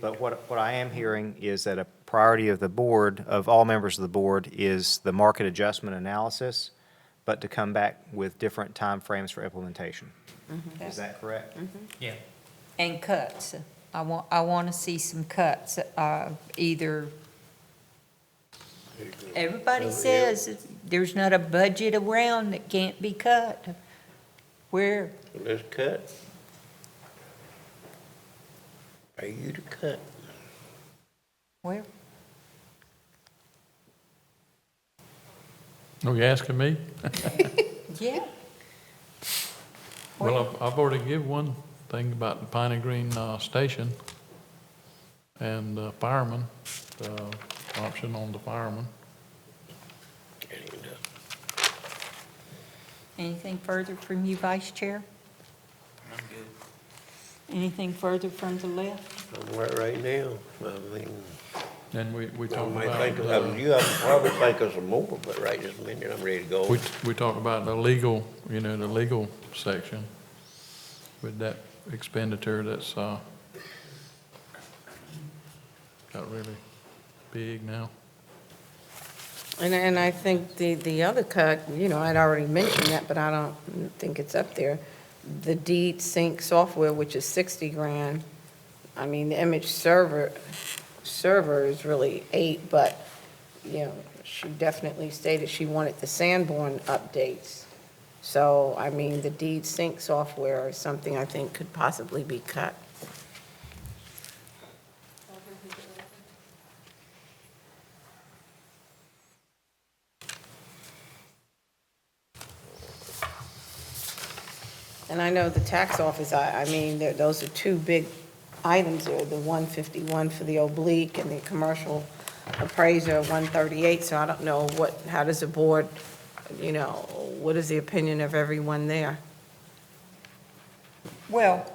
But what I am hearing is that a priority of the board, of all members of the board, is the market adjustment analysis, but to come back with different timeframes for implementation. Is that correct? Yeah. And cuts. I want to see some cuts, either, everybody says there's not a budget around that can't be cut. Where? Let's cut. Pay you to cut. Where? Oh, you asking me? Yeah. Well, I've already give one thing about the Piney Green Station and firemen, the option on the firemen. Anything further from you, Vice Chair? I'm good. Anything further from the left? I'm right now. I mean, And we I talk might about, think of, you have to probably think of some more, but right this minute, I'm ready to go. we talk about the legal, the legal section with that expenditure that's got really big now. And I think the other cut, I'd already mentioned that, but I don't think it's up there. The deed sync software, which is 60 grand. I mean, the image server is really 8, but, she definitely stated she wanted the Sanborn updates. So, I mean, the deed sync software is something I think could possibly be cut. And I know the tax office, I mean, those are two big items there, the 151 for the oblique and the commercial appraiser, 138. So I don't know how does the board, what is the opinion of everyone there? Well,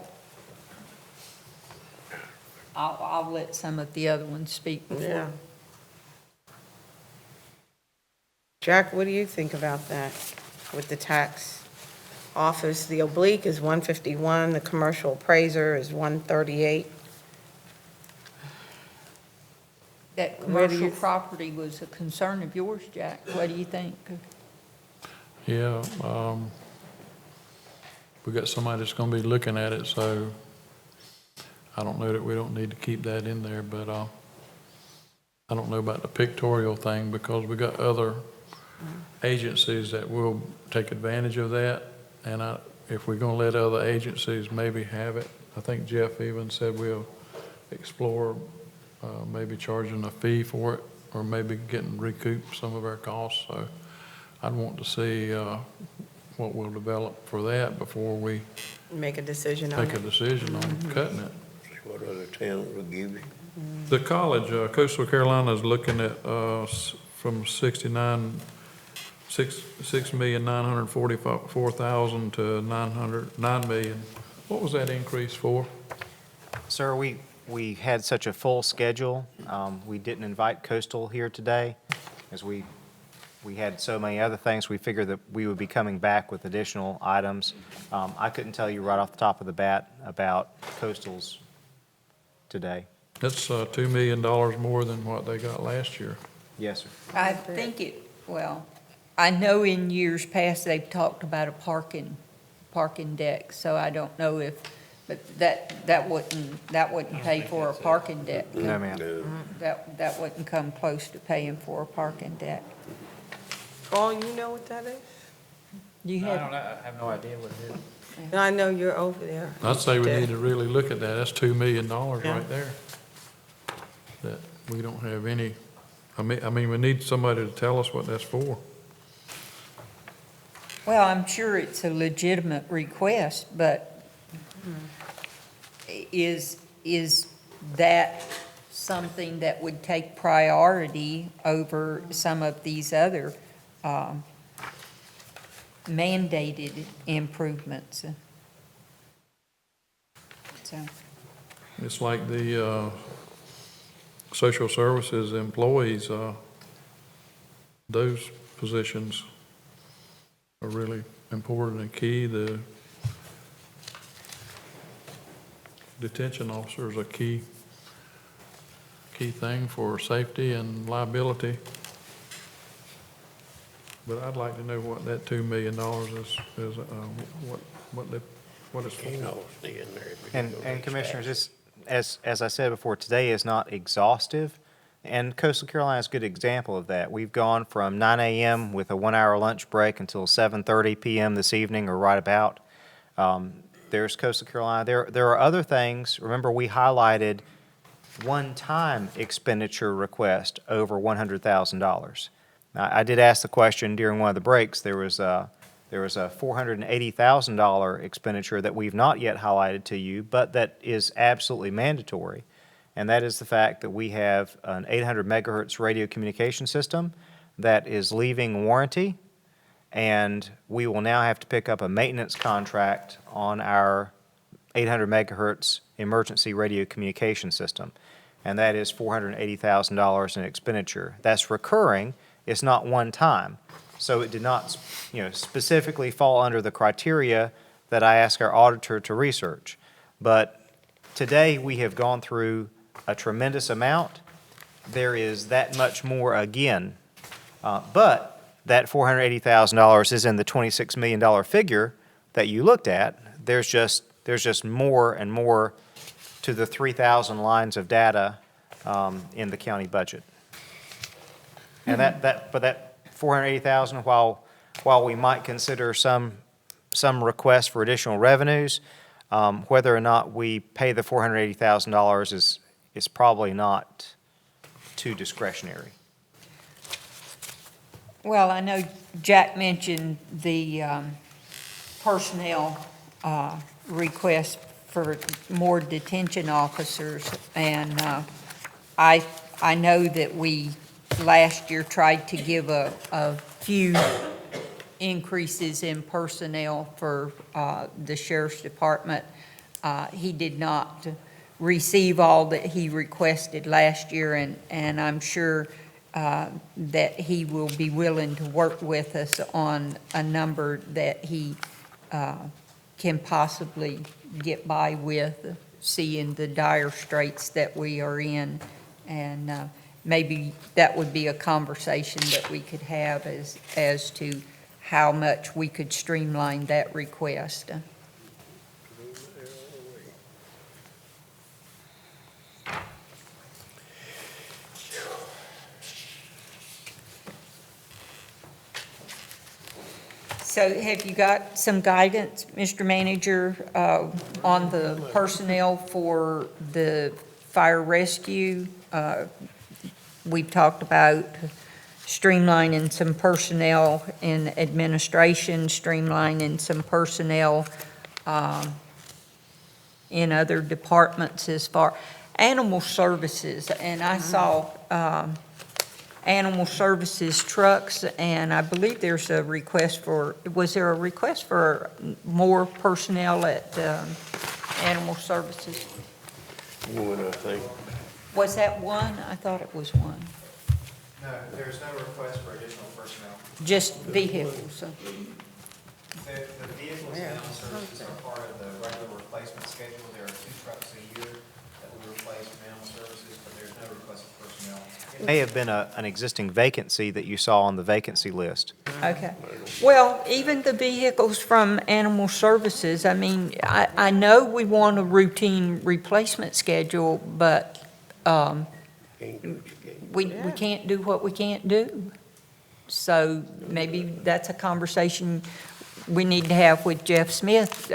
I'll let some of the other ones speak before. Yeah. Jack, what do you think about that with the tax office? The oblique is 151, the commercial appraiser is 138. That Where do commercial you- property was a concern of yours, Jack. What do you think? Yeah, we got somebody that's gonna be looking at it, so I don't know that we don't need to keep that in there, but, I don't know about the pictorial thing, because we got other agencies that will take advantage of that, and if we're gonna let other agencies maybe have it, I think Jeff even said we'll explore, maybe charging a fee for it, or maybe getting recouped some of our costs, so I'd want to see, what we'll develop for that before we Make a decision on make a it. decision on cutting it. See what other towns will give you. The college, Coastal Carolina is looking at, from 6,944,000 to 9 million. What was that increase for? Sir, we had such a full schedule, we didn't invite Coastal here today, as we had so many other things, we figured that we would be coming back with additional items. I couldn't tell you right off the top of the bat about coastals today. That's $2 million more than what they got last year. Yes, sir. I think well, I know in years past, they've talked about a parking deck, so I don't know if, but that wouldn't pay for a parking deck. No, ma'am. That wouldn't come close to paying for a parking deck. Carl, you know what that is? You I have, don't know, I have no idea what it is. And I know you're over there. I'd say we need to really look at that. That's $2 million right there. That we don't have any, I mean, we need somebody to tell us what that's for. well, I'm sure it's a legitimate request, but is that something that would take priority over some of these other mandated improvements? So, It's like the social services employees, those positions are really important and key. The detention officer is a key thing for safety and liability. But I'd like to know what that $2 million is, what it's for. And Commissioners, this, as I said before, today is not exhaustive, and Coastal Carolina is a good example of that. We've gone from 9 a.m. with a 1-hour lunch break until 7:30 p.m. this evening, or right about. There's Coastal Carolina. There are other things. Remember, we highlighted one-time expenditure request over $100,000. Now, I did ask the question during one of the breaks. There was a $480,000 expenditure that we've not yet highlighted to you, but that is absolutely mandatory. And that is the fact that we have an 800 megahertz radio communication system that is leaving warranty, and we will now have to pick up a maintenance contract on our 800 megahertz emergency radio communication system. And that is $480,000 in expenditure. That's recurring. It's not one time. So it did not, specifically fall under the criteria that I asked our auditor to research. But today, we have gone through a tremendous amount. There is that much more again. But that $480,000 is in the $26 million figure that you looked at. There's just more and more to the 3,000 lines of data in the county budget. And but that $480,000, while we might consider some requests for additional revenues, whether or not we pay the $480,000 is probably not too discretionary. well, I know Jack mentioned the personnel request for more detention officers, and I know that we last year tried to give a few increases in personnel for the sheriff's department. He did not receive all that he requested last year, and I'm sure that he will be willing to work with us on a number that he can possibly get by with, seeing the dire straits that we are in. And maybe that would be a conversation that we could have as to how much we could streamline that request. So have you got some guidance, Mr. Manager, on the personnel for the fire rescue? We've talked about streamlining some personnel in administration, streamlining some personnel in other departments as far animal services. And I saw animal services trucks, and I believe there's a request for, was there a request for more personnel at animal services? One, I think. Was that one? I thought it was one. No, there's no request for additional personnel. Just vehicles? The vehicles and animal services are part of the regular replacement schedule. There are 2 trucks a year that we replace from animal services, but there's no request for personnel. It may have been an existing vacancy that you saw on the vacancy list. Okay. Well, even the vehicles from animal services, I mean, I know we want a routine replacement schedule, but we can't do what we can't do. So maybe that's a conversation we need to have with Jeff Smith,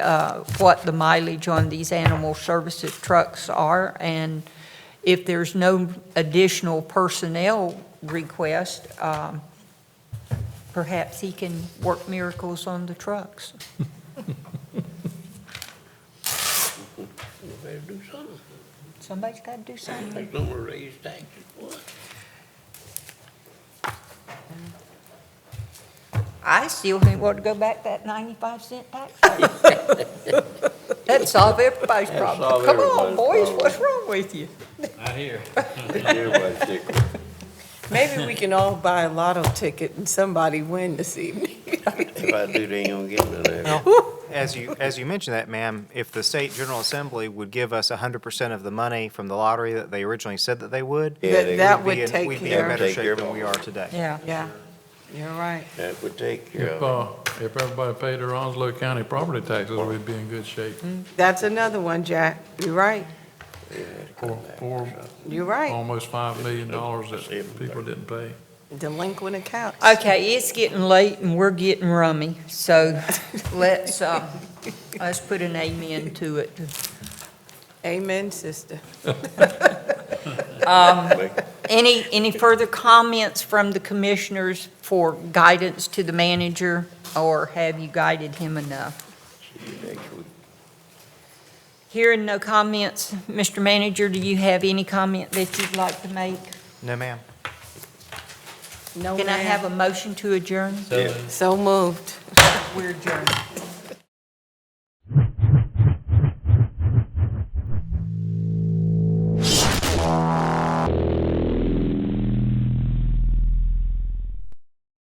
what the mileage on these animal services trucks are, and if there's no additional personnel request, perhaps he can work miracles on the trucks. You better do something. Somebody's got to do something. There's no more raise taxes, what? I still think we ought to go back that 95-cent tax rate. That'd solve everybody's That'd problem. solve Come on, everybody's boys, problem. what's wrong with you? Not here. Everybody's sick. Maybe we can all buy a lotto ticket and somebody win this evening. If I do, they ain't gonna get none of that. As you mentioned that, ma'am, if the State General Assembly would give us 100% of the money from the lottery that they originally said that they would, Yeah, they That we'd be would in- take we'd be in care better Take care shape of than all we are today. Yeah. Yeah, you're right. That would take care If, of it. if everybody paid their Onslow County property taxes, we'd be in good shape. That's another one, Jack. You're right. For You're right. almost $5 million that people didn't pay. Delinquent accounts. Okay, it's getting late and we're getting rummy, so let's put an amen to it. Amen, sister. Any further comments from the commissioners for guidance to the manager, or have you guided him enough? See you next week. Hearing no comments, Mr. Manager, do you have any comment that you'd like to make? No, ma'am. No, Can I ma'am. have a motion to adjourn? So So moved. We're adjourned.